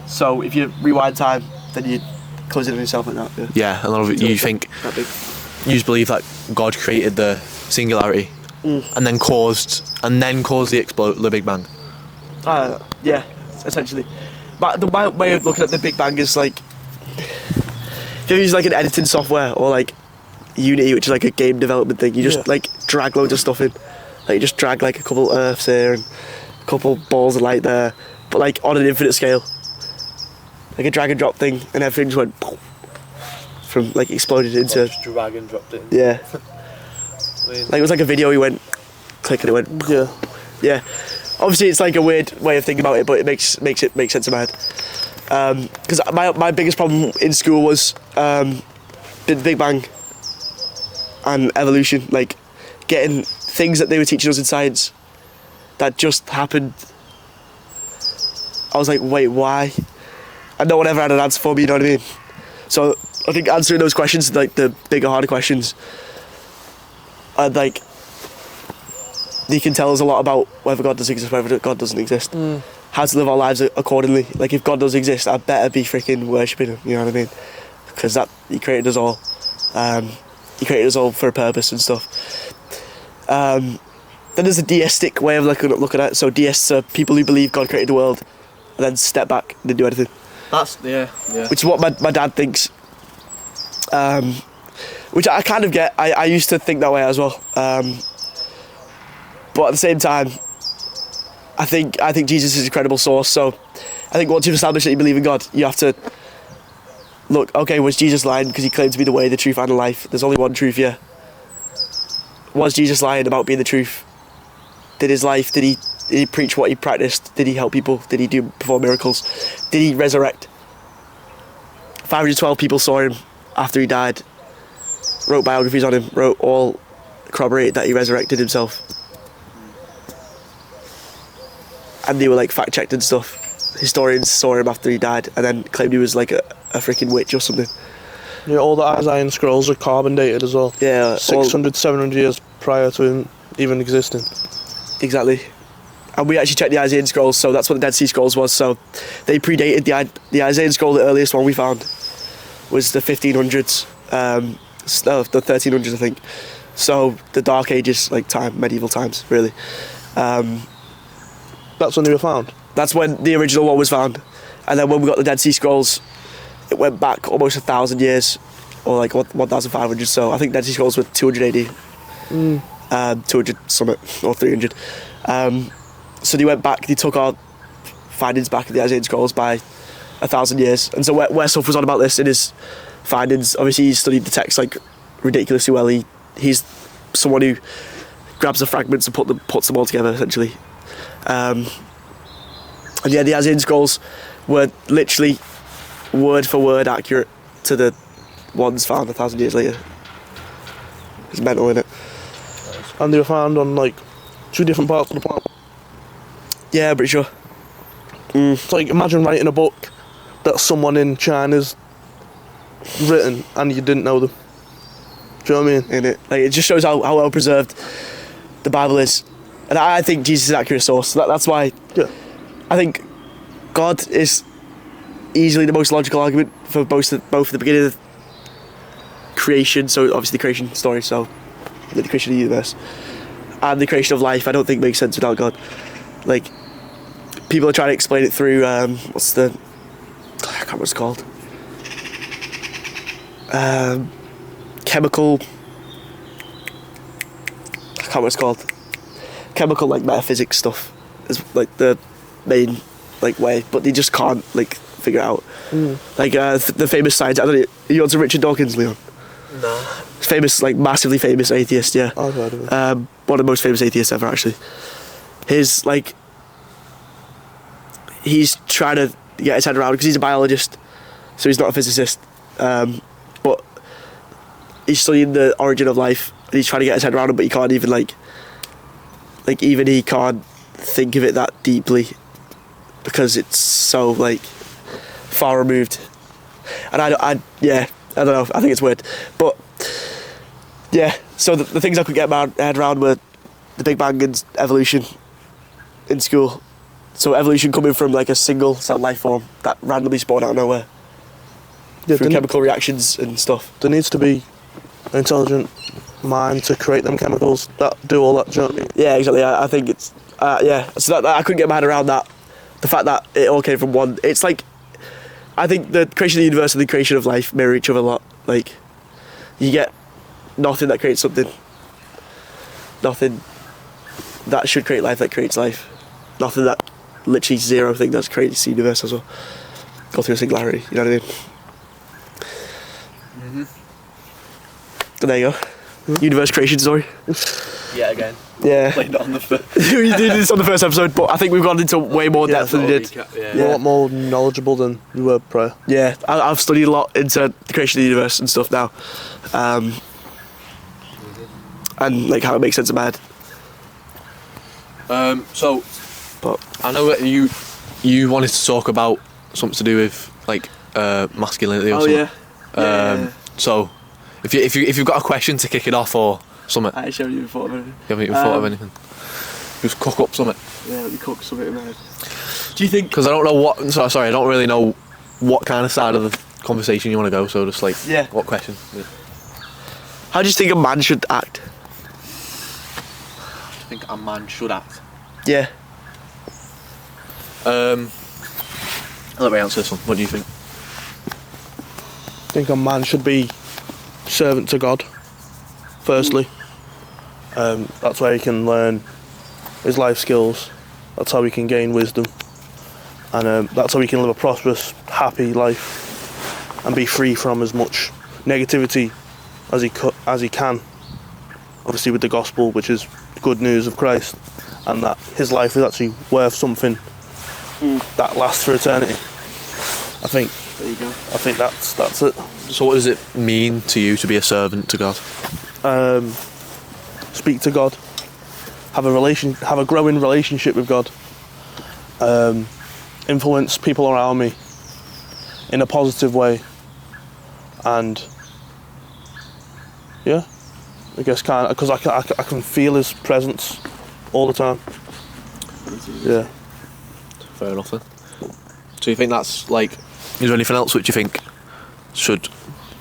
So if you rewind time, then you close it on yourself like that. Yeah, a lot of it. You think you just believe that God created the singularity, and then caused the Big Bang. Yeah, essentially. But my way of looking at the Big Bang is like, if you use like an editing software or like Unity, which is like a game development thing, you just like drag loads of stuff in. Like you just drag like a couple Earths here and a couple balls of light there, but like on an infinite scale. Like a drag and drop thing, and everything just went from like exploded into. Just drag and dropped it. Yeah. Like it was like a video. You went click and it went. Yeah. Obviously, it's like a weird way of thinking about it, but it makes it make sense in my head. Because my biggest problem in school was the Big Bang and evolution, like getting things that they were teaching us in science that just happened. I was like, wait, why? And no one ever had an answer for me, you know what I mean? So I think answering those questions, like the bigger, harder questions, and like, you can tell us a lot about whether God does exist, whether God doesn't exist. How to live our lives accordingly. Like if God does exist, I better be freaking worshipping him, you know what I mean? Because he created us all. He created us all for a purpose and stuff. Then there's a deistic way of looking at it. So deists are people who believe God created the world and then step back and didn't do anything. That's, yeah. Which is what my dad thinks. Which I kind of get. I used to think that way as well. But at the same time, I think Jesus is a credible source. So I think once you've established that you believe in God, you have to look, okay, was Jesus lying because he claimed to be the way, the truth and the life? There's only one truth, yeah. Was Jesus lying about being the truth? Did he Did he preach what he practiced? Did he help people? Did he perform miracles? Did he resurrect? 512 people saw him after he died, wrote biographies on him, all corroborated that he resurrected himself. And they were like fact checked and stuff. Historians saw him after he died and then claimed he was like a freaking witch or something. Yeah, all the Isaiah scrolls are carbon dated as well. Yeah. 600, 700 years prior to him even existing. Exactly. And we actually checked the Isaiah scrolls, so that's what the Dead Sea Scrolls was. So they predated the Isaiah scroll. The earliest one we found was the 1500s, no, the 1300s, I think. So the Dark Ages, like medieval times, really. That's when they were found? That's when the original one was found. And then when we got the Dead Sea Scrolls, it went back almost 1,000 years, or like 1,500. So I think Dead Sea Scrolls were 200 AD, 200 something, or 300. So they went back, they took our findings back in the Isaiah Scrolls by 1,000 years. And so where Suff was on about this in his findings, obviously he studied the text like ridiculously well. He's someone who grabs the fragments and puts them all together, essentially. And yeah, the Isaiah Scrolls were literally word for word accurate to the ones found 1,000 years later. It's mental, innit? And they were found on like 2 different parts of the planet. Yeah, I'm pretty sure. It's like, imagine writing a book that someone in China's written and you didn't know them. Do you know what I mean? Innit? Like, it just shows how well preserved the Bible is. And I think Jesus is an accurate source. That's why I think God is easily the most logical argument for both the beginning of creation, so obviously the creation story, so the creation of the universe, and the creation of life. I don't think makes sense without God. Like, people are trying to explain it through I can't remember what it's called. Chemical. I can't remember what it's called. Chemical, like, metaphysics stuff is like the main like way, but they just can't like figure it out. Like the famous scientist, I don't know, you know Richard Dawkins, Leon? No. Famous, like massively famous atheist, yeah. I've heard of it. One of the most famous atheists ever, actually. He's trying to get his head around, because he's a biologist, so he's not a physicist, but he's studying the origin of life, and he's trying to get his head around it, but he can't even even he can't think of it that deeply, because it's so like far removed. And I don't know, I think it's weird, but yeah. So the things I could get my head around were the Big Bang and evolution in school. So evolution coming from like a single cell life form that randomly spawned out of nowhere through chemical reactions and stuff. There needs to be an intelligent mind to create them chemicals that do all that, do you know what I mean? Yeah, exactly. I think it's so that I couldn't get my head around that. The fact that it all came from one. It's like, I think the creation of the universe and the creation of life mirror each other a lot. Like, you get nothing that creates something. Nothing that should create life that creates life. Nothing that, literally zero thing that creates the universe as well. Go through a singularity, you know what I mean? So there you go. Universe creation story. Yeah, again. Yeah. Played it on the first. We did this on the first episode, but I think we've gone into way more depth than we did. You're a lot more knowledgeable than you were prior. Yeah, I've studied a lot into the creation of the universe and stuff now, and like how it makes sense in my head. But I know that you wanted to talk about something to do with like masculinity or something. Yeah. So if you've got a question to kick it off or something, I actually haven't even thought of anything. You haven't even thought of anything. Just cook up something. Yeah, let me cook something in my head. Do you think? Because I don't know what. Sorry, I don't really know what kind of side of the conversation you want to go. So just like, what question? Yeah. How do you think a man should act? I think a man should act. Yeah. Let me answer this one. What do you think? I think a man should be servant to God, firstly. That's where he can learn his life skills. That's how he can gain wisdom. And that's how he can live a prosperous, happy life and be free from as much negativity as he can. Obviously with the gospel, which is good news of Christ. and that his life is actually worth something that lasts for eternity. I think. There you go. I think that's it. So what does it mean to you to be a servant to God? Speak to God. Have a growing relationship with God. Influence people around me in a positive way, and yeah, I guess kind of because I can feel his presence all the time. Yeah. Fair enough then. So you think that's like? Is there anything else which you think should?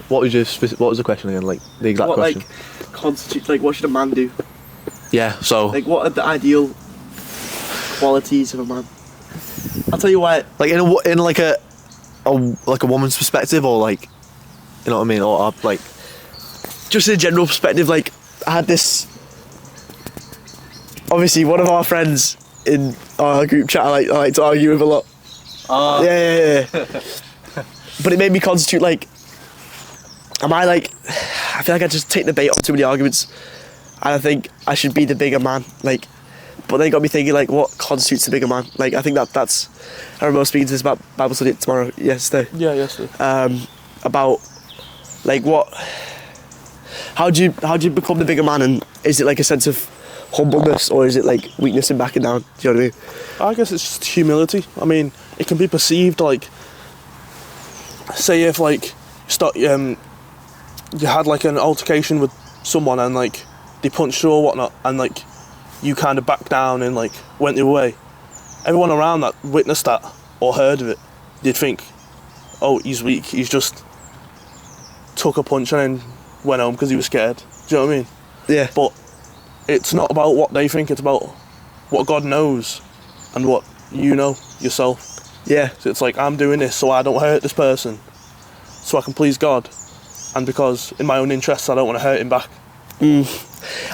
What was the question again? Like the exact question. Like constitute? Like what should a man do? Yeah. So. Like what are the ideal qualities of a man? I'll tell you why. Like in like a woman's perspective, or like, you know what I mean, or like, just in a general perspective. Like I had this. Obviously, one of our friends in our group chat, I like to argue with a lot. Yeah. But it made me constitute like. Am I like? I feel like I just take the bait on too many arguments, and I think I should be the bigger man. Like. But they got me thinking, like, what constitutes a bigger man? Like, I think that's... I remember speaking to this about Bible study yesterday. Yeah, yesterday. About, like, what... How do you become the bigger man? And is it, like, a sense of humbleness, or is it, like, weakness and backing down? Do you know what I mean? I guess it's just humility. I mean, it can be perceived, like... Say if, like, you had, like, an altercation with someone and, like, they punched you or whatnot, and, like... you kind of backed down and like went your way. Everyone around that witnessed that or heard of it, they'd think, oh, he's weak, he's just took a punch and then went home because he was scared. Do you know what I mean? Yeah. But it's not about what they think, it's about what God knows and what you know yourself. Yeah. So it's like, I'm doing this so I don't hurt this person, so I can please God, and because in my own interests I don't want to hurt him back. I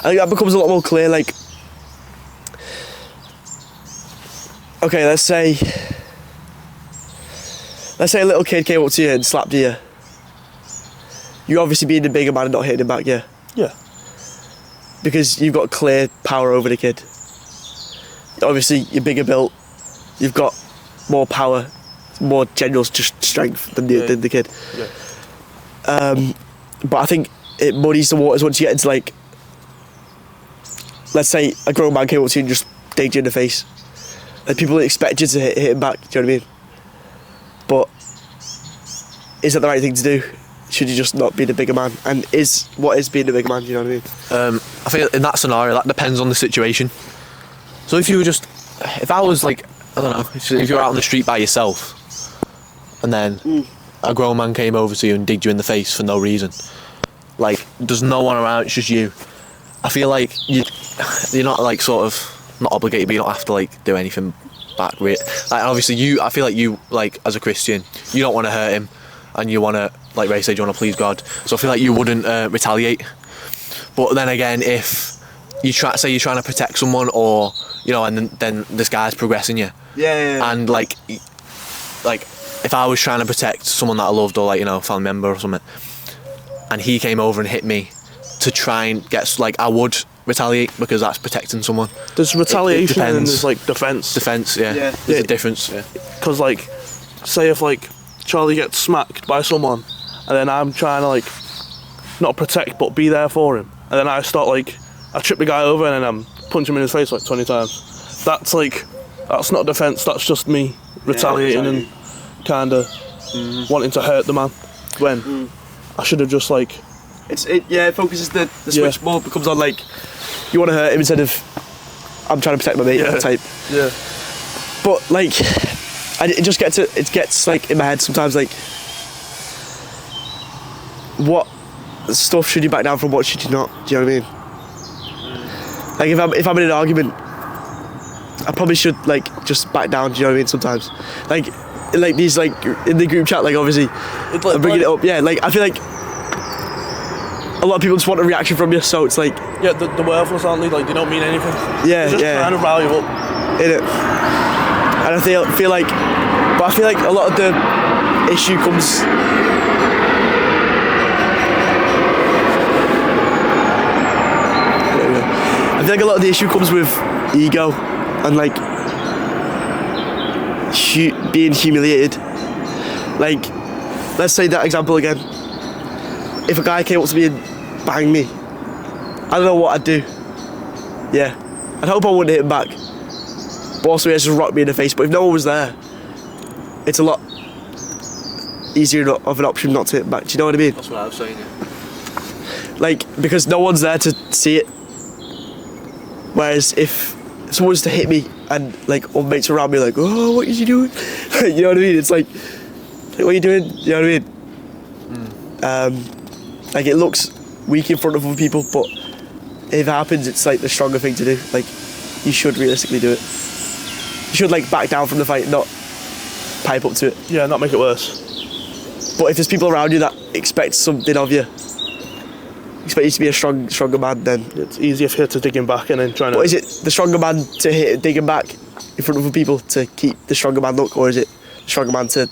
think that becomes a lot more clear, like, okay, let's say a little kid came up to you and slapped you. You're obviously being the bigger man and not hitting him back, yeah? Yeah. Because you've got clear power over the kid. Obviously, you're bigger built, you've got more power, more general strength than the kid. Yeah. But I think it muddies the waters once you get into, like, let's say a grown man came up to you and just digged you in the face. And people expect you to hit him back, do you know what I mean? But is that the right thing to do? Should you just not be the bigger man? And what is being the bigger man, do you know what I mean? I think in that scenario, that depends on the situation. So if I was like, I don't know, if you're out on the street by yourself, and then a grown man came over to you and digged you in the face for no reason, like, there's no one around, it's just you. I feel like you're not like sort of not obligated, but you don't have to like do anything back. Like, obviously, I feel like you, like, as a Christian, you don't want to hurt him, and you want to, like Ray said, you want to please God. So I feel like you wouldn't retaliate. But then again, if you're trying to protect someone, or you know, and then this guy's progressing you, and like if I was trying to protect someone that I loved, or like, you know, a family member or something, and he came over and hit me to try and get, like, I would retaliate because that's protecting someone. There's retaliation and there's like defence. Yeah. There's a difference. Yeah. Because like, say if like Charlie gets smacked by someone, and then I'm trying to like not protect but be there for him, and then I trip the guy over and then I'm punch him in his face like 20 times. That's not defence. That's just me retaliating and kind of wanting to hurt the man when I should have just like. It focuses the switch more, becomes on like you want to hurt him instead of I'm trying to protect my mate type. Yeah. But like, it gets like in my head sometimes, like, what stuff should you back down from, what should you not? Do you know what I mean? Like if I'm in an argument, I probably should like just back down. Do you know what I mean? Sometimes, like these, like in the group chat, like obviously I'm bringing it up. Yeah, like I feel like a lot of people just want a reaction from you, so it's like the worthless, aren't they? Like they don't mean anything. Yeah, they're just trying to rile you up. Innit? And I feel like a lot of the issue comes. I feel like a lot of the issue comes with ego and like being humiliated. Like, let's say that example again. If a guy came up to me and banged me, I don't know what I'd do. Yeah, I'd hope I wouldn't hit him back, but also he has just rocked me in the face. But if no one was there, it's a lot easier of an option not to hit him back. Do you know what I mean? That's what I was saying. Yeah. Like, because no one's there to see it. Whereas if someone was to hit me and like all mates around me like, oh, what are you doing? You know what I mean? It's like what are you doing? You know what I mean? Like, it looks weak in front of other people, but if it happens, it's like the stronger thing to do. Like, you should realistically do it. You should like back down from the fight, not pipe up to it. Yeah, not make it worse. But if there's people around you that expect something of you, expect you to be a stronger man, then It's easier for you to dig him back and then trying to... But is it the stronger man to dig him back in front of other people to keep the stronger man look, or is it the stronger man to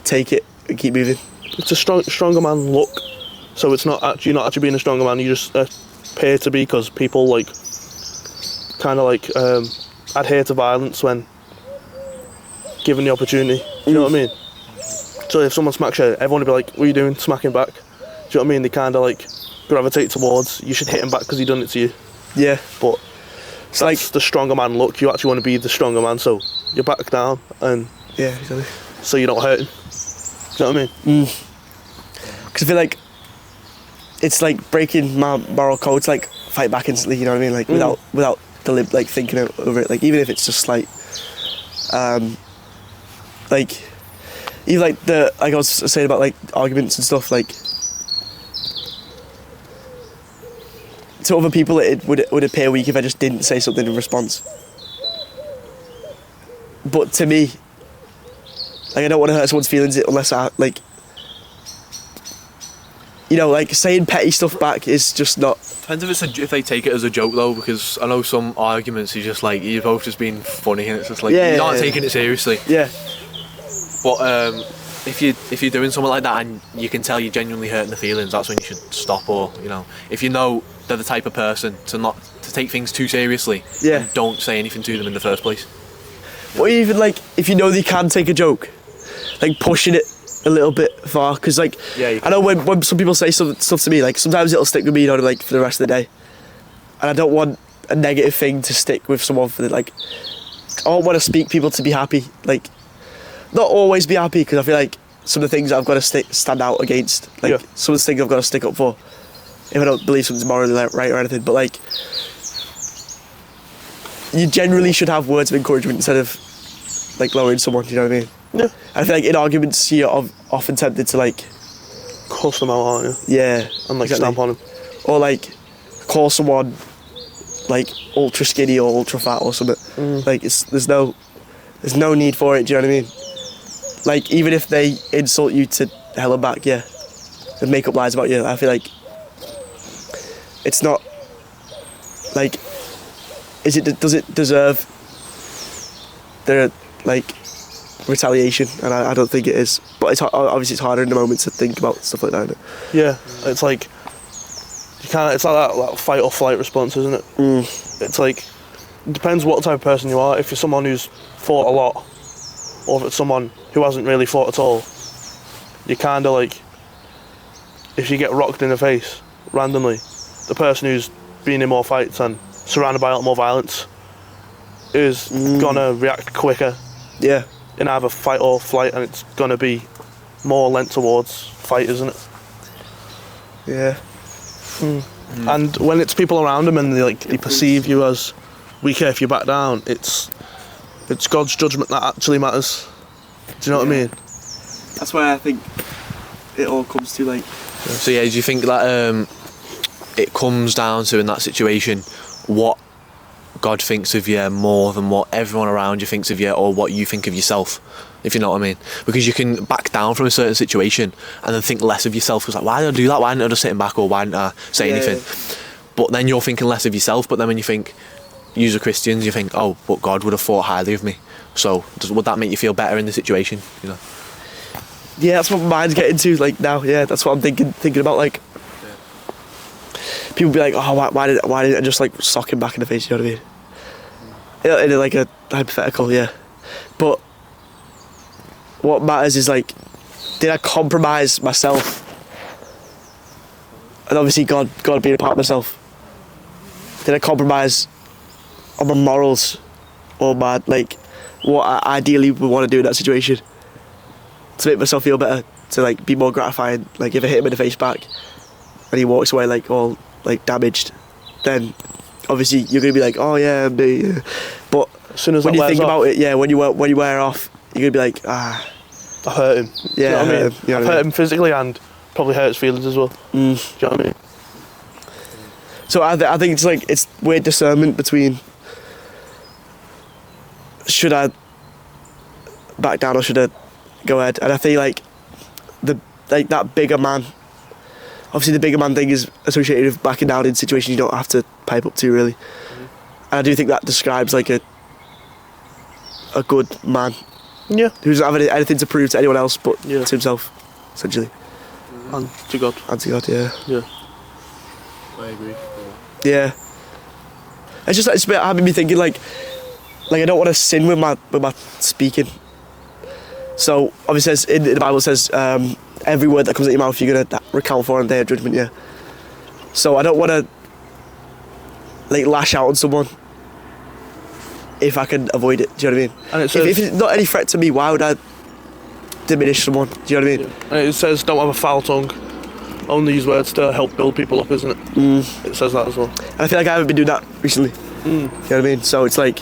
take it and keep moving? It's a stronger man look, so it's not actually being a stronger man. You just appear to be, because people like kind of like adhere to violence when given the opportunity. You know what I mean? So if someone smacks you, everyone will be like, "What are you doing? Smacking back?" Do you know what I mean? They kind of like gravitate towards you should hit him back because he done it to you. Yeah, But it's like the stronger man look. You actually want to be the stronger man, so you back down and yeah, exactly. so you don't hurt him. Do you know what I mean? Because I feel like it's like breaking my moral code. It's like fight back instantly. You know what I mean? Like without like thinking over it. Like even if it's just like, like even like I was saying about like arguments and stuff. Like to other people, it would appear weak if I just didn't say something in response. But to me, like I don't want to hurt someone's feelings unless I like. You know, like saying petty stuff back is just not. Depends if they take it as a joke though, because I know some arguments are just like you're both just being funny and it's just like you're not taking it seriously. Yeah. But if you're doing something like that and you can tell you're genuinely hurting the feelings, that's when you should stop. Or if you know they're the type of person to take things too seriously, then don't say anything to them in the first place. Or even like if you know they can take a joke, like pushing it a little bit far, because like I know when some people say stuff to me, like sometimes it'll stick with me, like for the rest of the day, and I don't want a negative thing to stick with someone for like. I want to speak people to be happy, like not always be happy, because I feel like some of the things I've got to stand out against, like some of the things I've got to stick up for if I don't believe something's morally right or anything. But like you generally should have words of encouragement instead of like lowering someone. You know what I mean? Yeah. I feel like in arguments you're often tempted to like cuss them out, aren't you? Yeah, And like stamp on them. or like call someone like ultra skinny or ultra fat or something. Like there's no need for it. Do you know what I mean? Like even if they insult you to hell and back, and make up lies about you, I feel like it's not like does it deserve the like retaliation? And I don't think it is, but it's obviously it's harder in the moment to think about stuff like that, isn't it? Yeah, it's like it's like that fight or flight response, isn't it? It's like it depends what type of person you are. If you're someone who's fought a lot, or if it's someone who hasn't really fought at all, you kind of like, if you get rocked in the face randomly, the person who's been in more fights and surrounded by a lot more violence is gonna react quicker. Yeah. In either fight or flight, and it's gonna be more lent towards fight, isn't it? Yeah. And when it's people around them and they perceive you as weaker if you back down, it's God's judgment that actually matters. Do you know what I mean? That's why I think it all comes to like. So do you think that it comes down to in that situation what God thinks of you more than what everyone around you thinks of you, or what you think of yourself, if you know what I mean? Because you can back down from a certain situation and then think less of yourself, because like, why did I do that? Why didn't I just sit back, or why didn't I say anything? But then you're thinking less of yourself. But then when you think, you're Christians, you think, oh, but God would have thought highly of me, so would that make you feel better in the situation? Yeah, that's what my mind's getting to like now. Yeah, that's what I'm thinking about. Like people be like, oh, why didn't I just like sock him back in the face? You know what I mean? in like a hypothetical, yeah. But what matters is like, did I compromise myself? And obviously God being a part of myself. Did I compromise on my morals or my, like, what I ideally would want to do in that situation to make myself feel better, to like be more gratifying? Like if I hit him in the face back and he walks away like all like damaged, then obviously you're gonna be like, oh yeah, me. But As soon as when that you wears think off, about it, yeah, when you wear off, you're gonna be like, ah, I hurt him. yeah, Do you know what I mean? you know I've what I hurt mean? him physically and probably hurt his feelings as well. Do you know what I mean? So I think it's like, it's weird discernment between, should I back down or should I go ahead? And I feel like that bigger man, obviously the bigger man thing is associated with backing down in situations you don't have to pipe up to, really. And I do think that describes like a good man Yeah. who doesn't have anything to prove to anyone else but Yeah. to himself, essentially. And to God. And to God, yeah. Yeah. I agree. Yeah. It's just it's a bit having me thinking like I don't want to sin with my speaking. So obviously in the Bible it says every word that comes out of your mouth you're gonna recount for on the day of judgment. Yeah. So I don't want to like lash out on someone if I can avoid it. Do you know what I mean? And it says, If it's not any threat to me, why would I diminish someone? Do you know what I mean? and it says, don't have a foul tongue. Only use words to help build people up, isn't it? It says that as well. And I feel like I haven't been doing that recently. You know what I mean? So it's like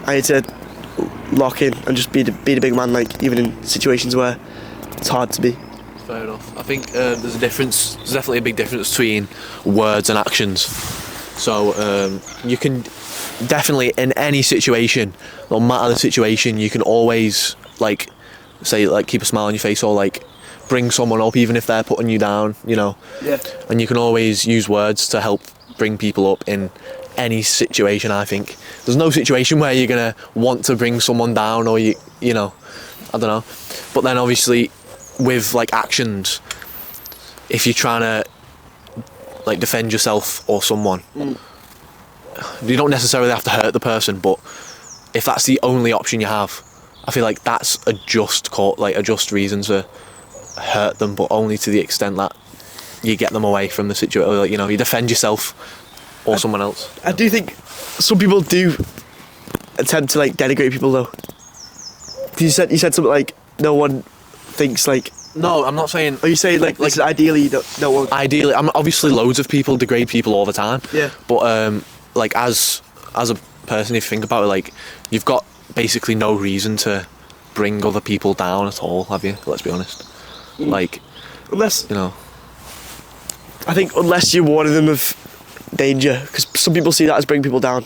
I need to lock in and just be the big man, like even in situations where it's hard to be. Fair enough. I think there's a difference. There's definitely a big difference between words and actions. So you can definitely in any situation, no matter the situation, you can always like say like keep a smile on your face or like bring someone up even if they're putting you down, you know. Yeah. And you can always use words to help bring people up in any situation. I think there's no situation where you're gonna want to bring someone down or you know, I don't know. But then obviously with like actions, if you're trying to like defend yourself or someone, you don't necessarily have to hurt the person, but if that's the only option you have, I feel like that's a just reason to hurt them, but only to the extent that you get them away from the situation. Like, you know, you defend yourself or someone else. I do think some people do attempt to like denigrate people though. You said something like no one thinks like. No, I'm not saying. Are you saying like ideally you don't, no one? Ideally, obviously loads of people degrade people all the time. Yeah. But like as a person, if you think about it, like you've got basically no reason to bring other people down at all, have you? Let's be honest. Like, Unless, you know. I think unless you're warning them of danger, because some people see that as bringing people down.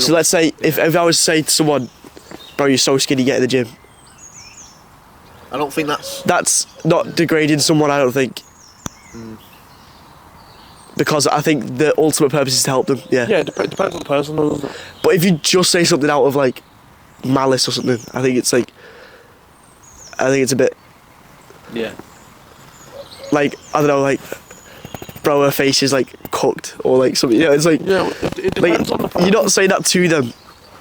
So let's say if I was to say to someone, bro, you're so skinny, get in the gym. I don't think That's not degrading someone, I don't think. Because I think the ultimate purpose is to help them, yeah. Yeah, it depends on the person, doesn't it? But if you just say something out of like malice or something, I think it's a bit Yeah. like, I don't know, like, bro, her face is like cooked or like something, you know, it's like, Yeah, it depends on the person. you're not saying that to them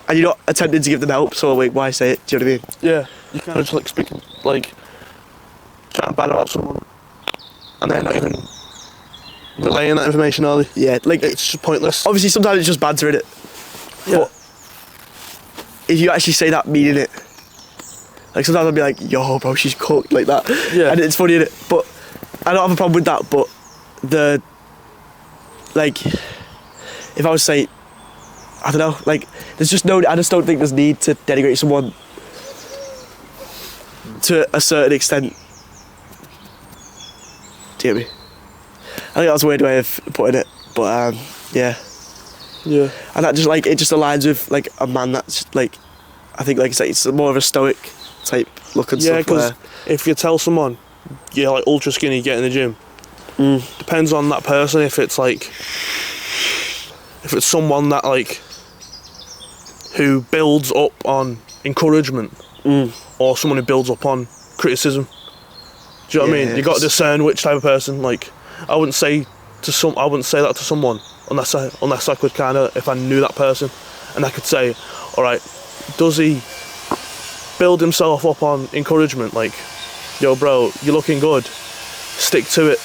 and you're not attempting to give them help, so like, why say it? Do you know what I mean? Yeah, you kind of just like speaking, like, chatting bad about someone, and they're not even relaying that information, are they? Yeah, like, It's just pointless. obviously sometimes it's just banter, innit? Yeah. But if you actually say that meaning it, like sometimes I'll be like, yo bro, she's cooked, like that. Yeah. And it's funny, innit? But I don't have a problem with that, but like, if I was to say, I don't know, like, I just don't think there's need to denigrate someone to a certain extent. Do you get me? I think that's a weird way of putting it, but yeah. Yeah. And that just like, it just aligns with like a man that's like, I think like it's more of a stoic type look and Yeah, stuff. because Where, if you tell someone you're like ultra skinny, get in the gym, depends on that person. If it's someone that like who builds up on encouragement, or someone who builds up on criticism. Do you know what I mean? You got to discern which type of person. Like, I wouldn't say that to someone unless I could kind of, if I knew that person and I could say, all right, does he build himself up on encouragement, like, yo bro, you're looking good, stick to it,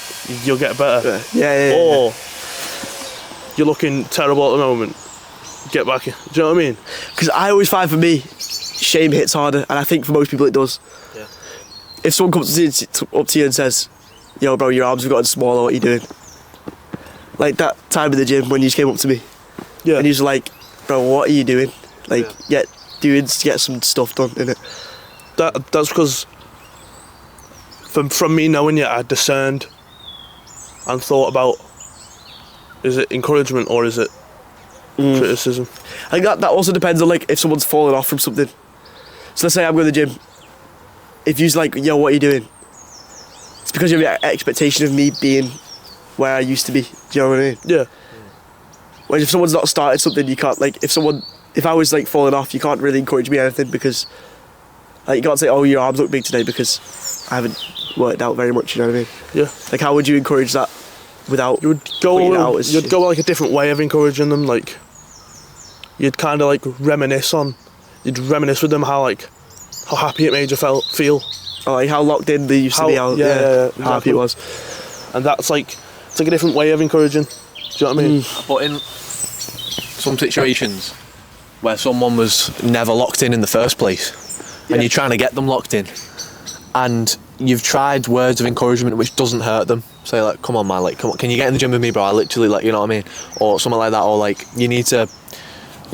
you'll get better. Yeah. Or you're looking terrible at the moment, get back in. Do you know what I mean? Because I always find, for me, shame hits harder, and I think for most people it does. Yeah. If someone comes up to you and says, yo bro, your arms have gotten smaller, what are you doing? Like that time in the gym when you just came up to me, Yeah. and he's like, bro, what are you doing? Like, get some stuff done, innit? That's because from me knowing you, I discerned and thought about, is it encouragement or is it criticism? I think that also depends on, like, if someone's fallen off from something. So let's say I'm going to the gym. If you're like, yo, what are you doing? It's because you have an expectation of me being where I used to be. Do you know what I mean? Yeah. Whereas if someone's not started something, you can't, like, if I was like falling off, you can't really encourage me or anything, because like you can't say, oh, your arms look big today, because I haven't worked out very much, you know what I mean? Yeah. Like, how would you encourage that without You would go putting it out as you'd shit? go like a different way of encouraging them, like you'd kind of like reminisce with them how happy it made you feel. Or like how locked in they used to be, how exactly. happy it was. And that's like, it's like a different way of encouraging. Do you know what I mean? But in some situations where someone was never locked in the first place, and you're trying to get them locked in, and you've tried words of encouragement which doesn't hurt them, say like, come on man, like, come on, can you get in the gym with me, bro? I literally, like, you know what I mean, or something like that, or like you need to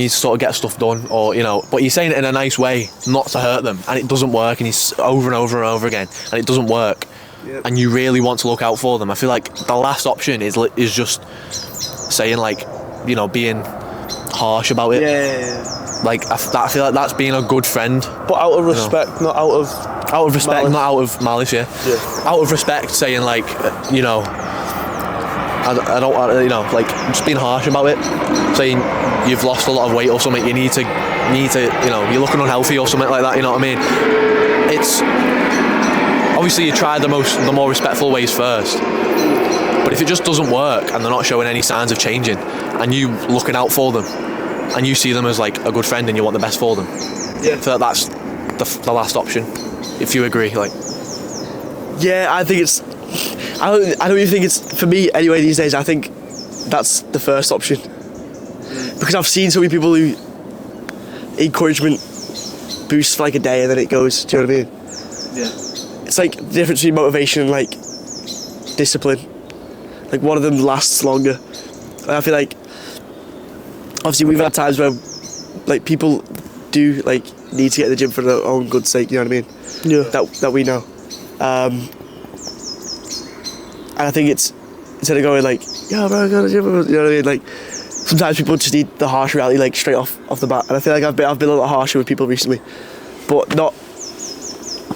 sort of get stuff done, or, you know, but you're saying it in a nice way not to hurt them, and it doesn't work, and he's over and over and over again, and it doesn't work. And you really want to look out for them. I feel like the last option is just saying, like, you know, being harsh about it. Yeah. Like I feel like that's being a good friend. But out of respect, not out of Respect, malice. not out of malice. Yeah. Out of respect, saying like, you know, I don't, you know, like just being harsh about it, saying you've lost a lot of weight or something. You need to, you know, you're looking unhealthy or something like that. You know what I mean? It's obviously you try the more respectful ways first. But if it just doesn't work and they're not showing any signs of changing, and you looking out for them, and you see them as like a good friend and you want the best for them, I feel like that's the last option. If you agree, like. Yeah, I think it's. I don't even think it's, for me anyway these days. I think that's the first option, because I've seen so many people who encouragement boosts for like a day and then it goes. Do you know what I mean? Yeah. It's like the difference between motivation and like discipline. Like one of them lasts longer. And I feel like obviously we've had times where like people do like need to get in the gym for their own good sake. You know what I mean? Yeah. That we know. And I think it's, instead of going like, yeah, bro, go to the gym, you know what I mean? Like, sometimes people just need the harsh reality, like straight off the bat. And I feel like I've been a little harsher with people recently, but not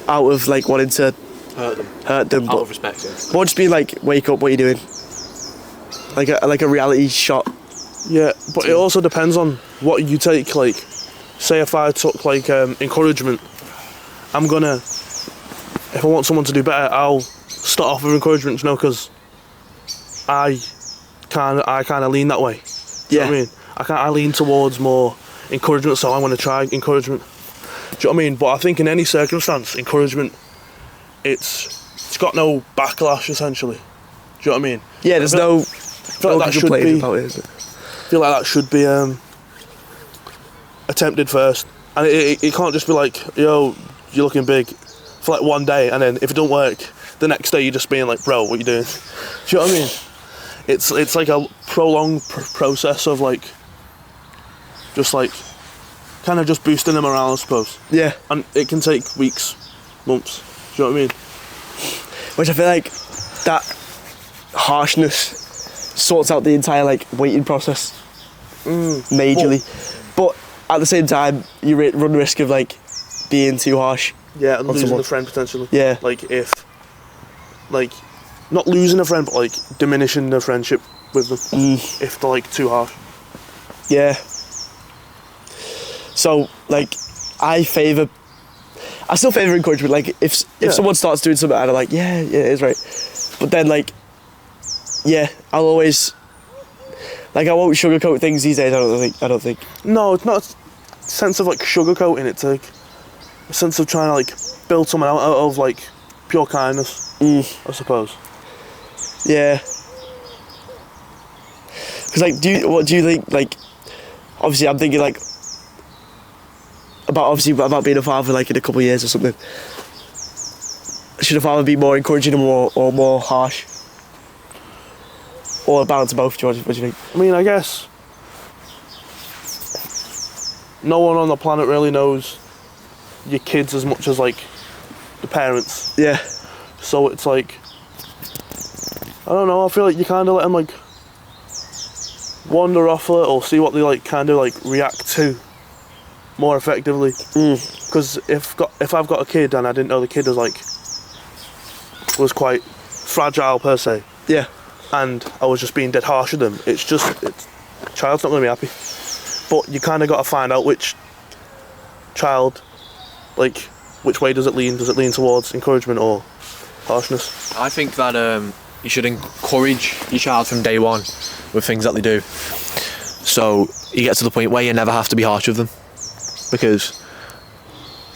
out of like wanting to hurt them, Out but of respect. Yeah. more just being like, wake up, what are you doing? Like a reality shot. Yeah, but it also depends on what you take. Like, say if I took like encouragement, I'm gonna, if I want someone to do better, I'll start off with encouragement, you know, because I kind of lean that way. Do you know what I mean? I lean towards more encouragement, so I'm going to try encouragement. Do you know what I mean? But I think in any circumstance, encouragement, it's got no backlash essentially. Do you know what I mean? Yeah, there's no. I feel like that should be. About it, is it? I feel like that should be attempted first, and it can't just be like, yo, you're looking big for like one day, and then if it don't work, the next day you're just being like, bro, what you doing? Do you know what I mean? It's like a prolonged process of like, just like, kind of just boosting them around, I suppose. Yeah. And it can take weeks, months. Do you know what I mean? Which I feel like that harshness sorts out the entire like waiting process majorly. But at the same time, you run the risk of like being too harsh. Yeah, and losing someone. a friend potentially. Yeah. Like if, like, not losing a friend, but like diminishing the friendship with them if they're like too harsh. Yeah. So like, I still favour encouragement. Like if someone starts doing something and I'm like, yeah, it is right. But then like, yeah, I'll always, Like I won't sugarcoat things these days. I don't think. No, it's not a sense of like sugarcoating. It's like a sense of trying to like build someone out of like pure kindness. I suppose. Yeah. Because like, what do you think? Like, obviously, I'm thinking like about being a father like in a couple of years or something. Should a father be more encouraging or more harsh? Or a balance of both, George? What do you think? I mean, I guess no one on the planet really knows your kids as much as like the parents. Yeah. So it's like, I don't know, I feel like you kind of let them like wander off a little, see what they like kind of like react to more effectively. Because if I've got a kid and I didn't know the kid was quite fragile per se, Yeah. and I was just being dead harsh with them, child's not going to be happy. But you kind of got to find out which child, like, which way does it lean? Does it lean towards encouragement or harshness? I think that you should encourage your child from day one with things that they do, so you get to the point where you never have to be harsh with them. Because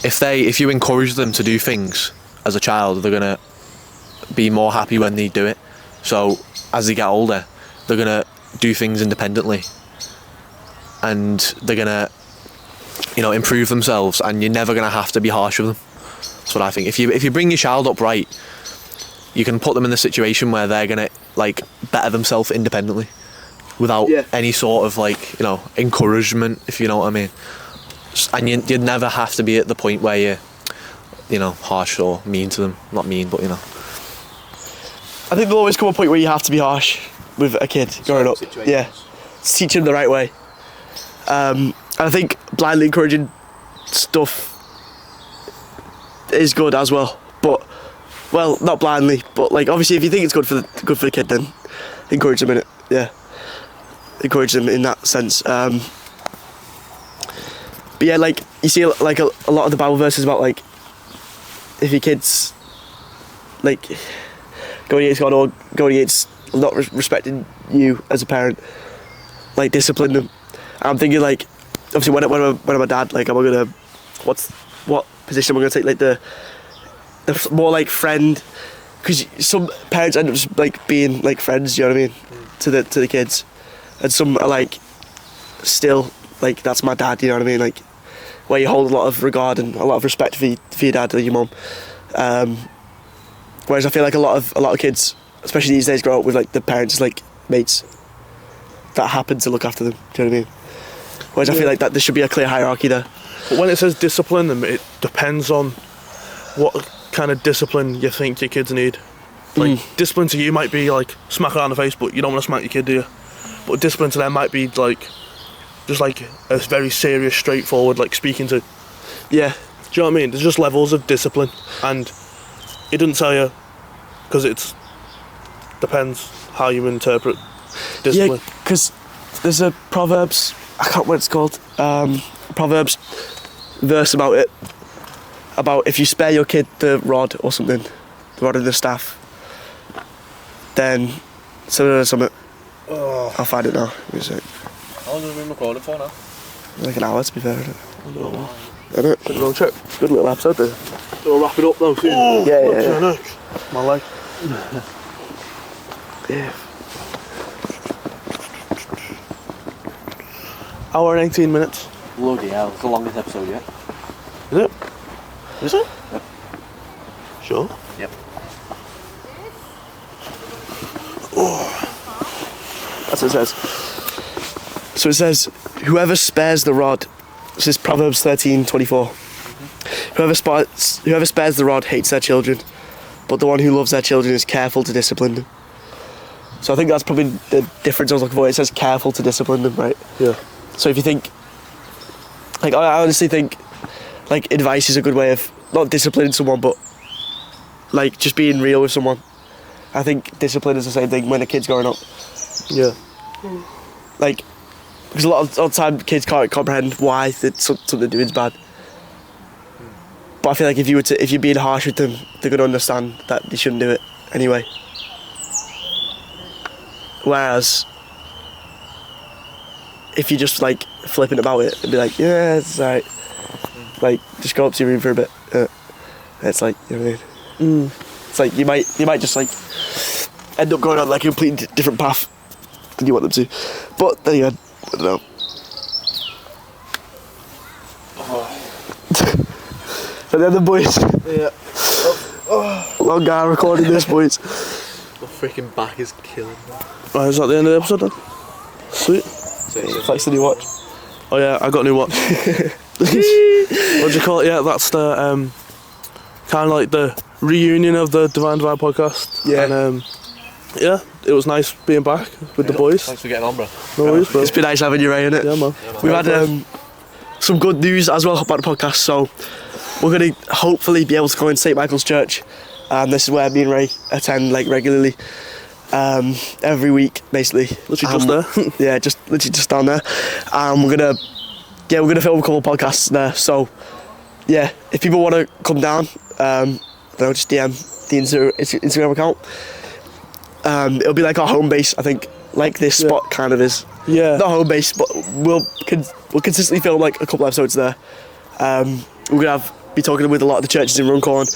if you encourage them to do things as a child, they're gonna be more happy when they do it. So as they get older, they're gonna do things independently, and they're gonna, improve themselves. And you're never gonna have to be harsh with them. That's what I think. If you bring your child up right, you can put them in a situation where they're gonna like better themselves independently, without any sort of like encouragement, if you know what I mean. And you'd never have to be at the point where you're harsh or mean to them. Not mean, but I think there'll always come a point where you have to be harsh with a kid growing up. Yeah, teach them the right way. And I think blindly encouraging stuff is good as well. But, well, not blindly, but like obviously if you think it's good for the kid, then encourage them in it. Yeah, encourage them in that sense. But yeah, like you see, like a lot of the Bible verses about like if your kids like going against God or going against not respecting you as a parent, like discipline them. I'm thinking like, obviously when I'm a dad, like what position am I gonna take? Like the more like friend, because some parents end up just like being like friends. You know what I mean? To the kids, and some are like still like that's my dad. You know what I mean? Like where you hold a lot of regard and a lot of respect for your dad and your mum. Whereas I feel like a lot of kids, especially these days, grow up with like the parents as like mates that happen to look after them. Do you know what I mean? Whereas I feel like that there should be a clear hierarchy there. But when it says discipline them, it depends on what kind of discipline you think your kids need. Like discipline to you might be like smack around the face, but you don't want to smack your kid, do you? But discipline to them might be like just like a very serious, straightforward like speaking to. Yeah. Do you know what I mean? There's just levels of discipline, and it doesn't tell you because it depends how you interpret discipline. Yeah, because there's a Proverbs, I can't remember what it's called, Proverbs verse about it, about if you spare your kid the rod or something, the rod and the staff, then something. I'll find it now. How long have we been recording for now? Like an hour, to be fair, isn't it? Isn't it? Good little check. Good little episode there. We'll wrap it up though soon. Yeah. My leg. Yeah. Hour and 18 minutes. Bloody hell, it's the longest episode yet. Is it? Is it? Yep. Sure? Yep. That's what it says. So it says, whoever spares the rod, this is Proverbs 13:24. Whoever spares the rod hates their children, but the one who loves their children is careful to discipline them. So I think that's probably the difference I was looking for. It says careful to discipline them, right? Yeah. So if you think, like I honestly think, like advice is a good way of not disciplining someone, but like just being real with someone. I think discipline is the same thing when a kid's growing up. Yeah. Like, because a lot of the time kids can't comprehend why something they're doing is bad. But I feel like if you're being harsh with them, they're gonna understand that they shouldn't do it anyway. Whereas if you're just like flippant about it and be like, yeah, it's alright. Like, just go up to your room for a bit. It's like, you know what I mean? It's like you might just like end up going on like a completely different path than you want them to. But then again, I don't know. And then the boys. Yeah. Long guy recording this, boys. My freaking back is killing me. Right, is that the end of the episode then? Sweet. Flex the new watch. Oh yeah, I got a new watch. What do you call it? Yeah, that's the kind of like the reunion of the Divine Divide podcast. Yeah. And yeah, it was nice being back with the boys. Thanks for getting on, bro. No worries, bro. It's been nice having you, Ray, innit? Yeah, man. We've had some good news as well about the podcast, so we're going to hopefully be able to go in St Michael's Church. This is where me and Ray attend like regularly, every week, basically. Literally just there. Yeah, literally just down there. We're gonna film a couple of podcasts there. So yeah, if people want to come down, they'll just DM the Instagram account. It'll be like our home base, I think, like this spot kind of is. Yeah. Not home base, but we'll consistently film like a couple episodes there. We're gonna be talking with a lot of the churches in Runcorn.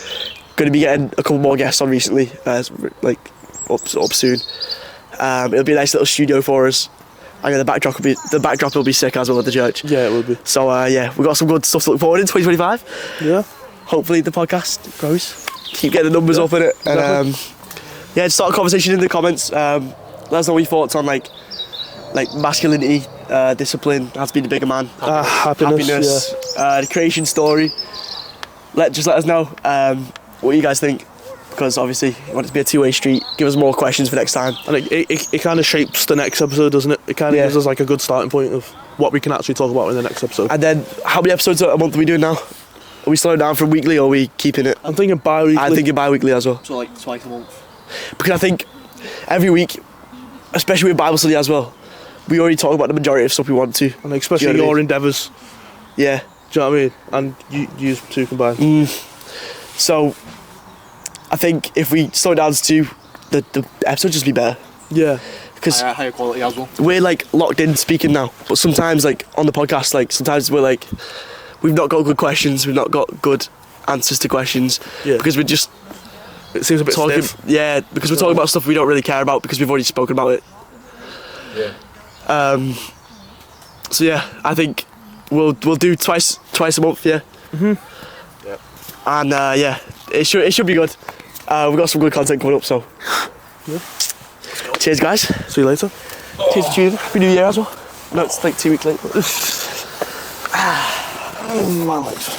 Going to be getting a couple more guests on recently, like up soon. It'll be a nice little studio for us. I know the backdrop will be sick as well at the church. Yeah, it will be. So yeah, we've got some good stuff to look forward in 2025. Yeah. Hopefully the podcast grows. Keep getting the numbers up in it, and yeah, just start a conversation in the comments. Let us know your thoughts on like masculinity, discipline, how to be the bigger man, happiness. the creation story. Let us know what you guys think, because obviously you want it to be a two-way street. Give us more questions for next time. And it kind of shapes the next episode, doesn't it? It kind of gives us like a good starting point of what we can actually talk about in the next episode. And then, how many episodes a month are we doing now? Are we slowing down from weekly, or are we keeping it? I'm thinking bi-weekly. I'm thinking bi-weekly as well. So like twice a month. Because I think every week, especially with Bible study as well, we already talk about the majority of stuff we want to. And especially Do you know what I your mean? endeavours. Yeah. Do you know what I mean? And you two combined. So, I think if we slow it down to two, the episode just be better. Yeah. Because Higher quality as well. we're like locked in speaking now, but sometimes like on the podcast, like sometimes we're like, we've not got good questions, we've not got good answers to questions, because we're just It seems a bit talking. stiff. Yeah, because we're talking about stuff we don't really care about because we've already spoken about it. Yeah. So yeah, I think we'll do twice a month. Yeah. Yeah. And yeah, it should be good. We've got some good content coming up, so Yeah. Cheers, guys. See you later. Cheers to you. Happy New Year as well. No, it's like 2 weeks late. But My legs.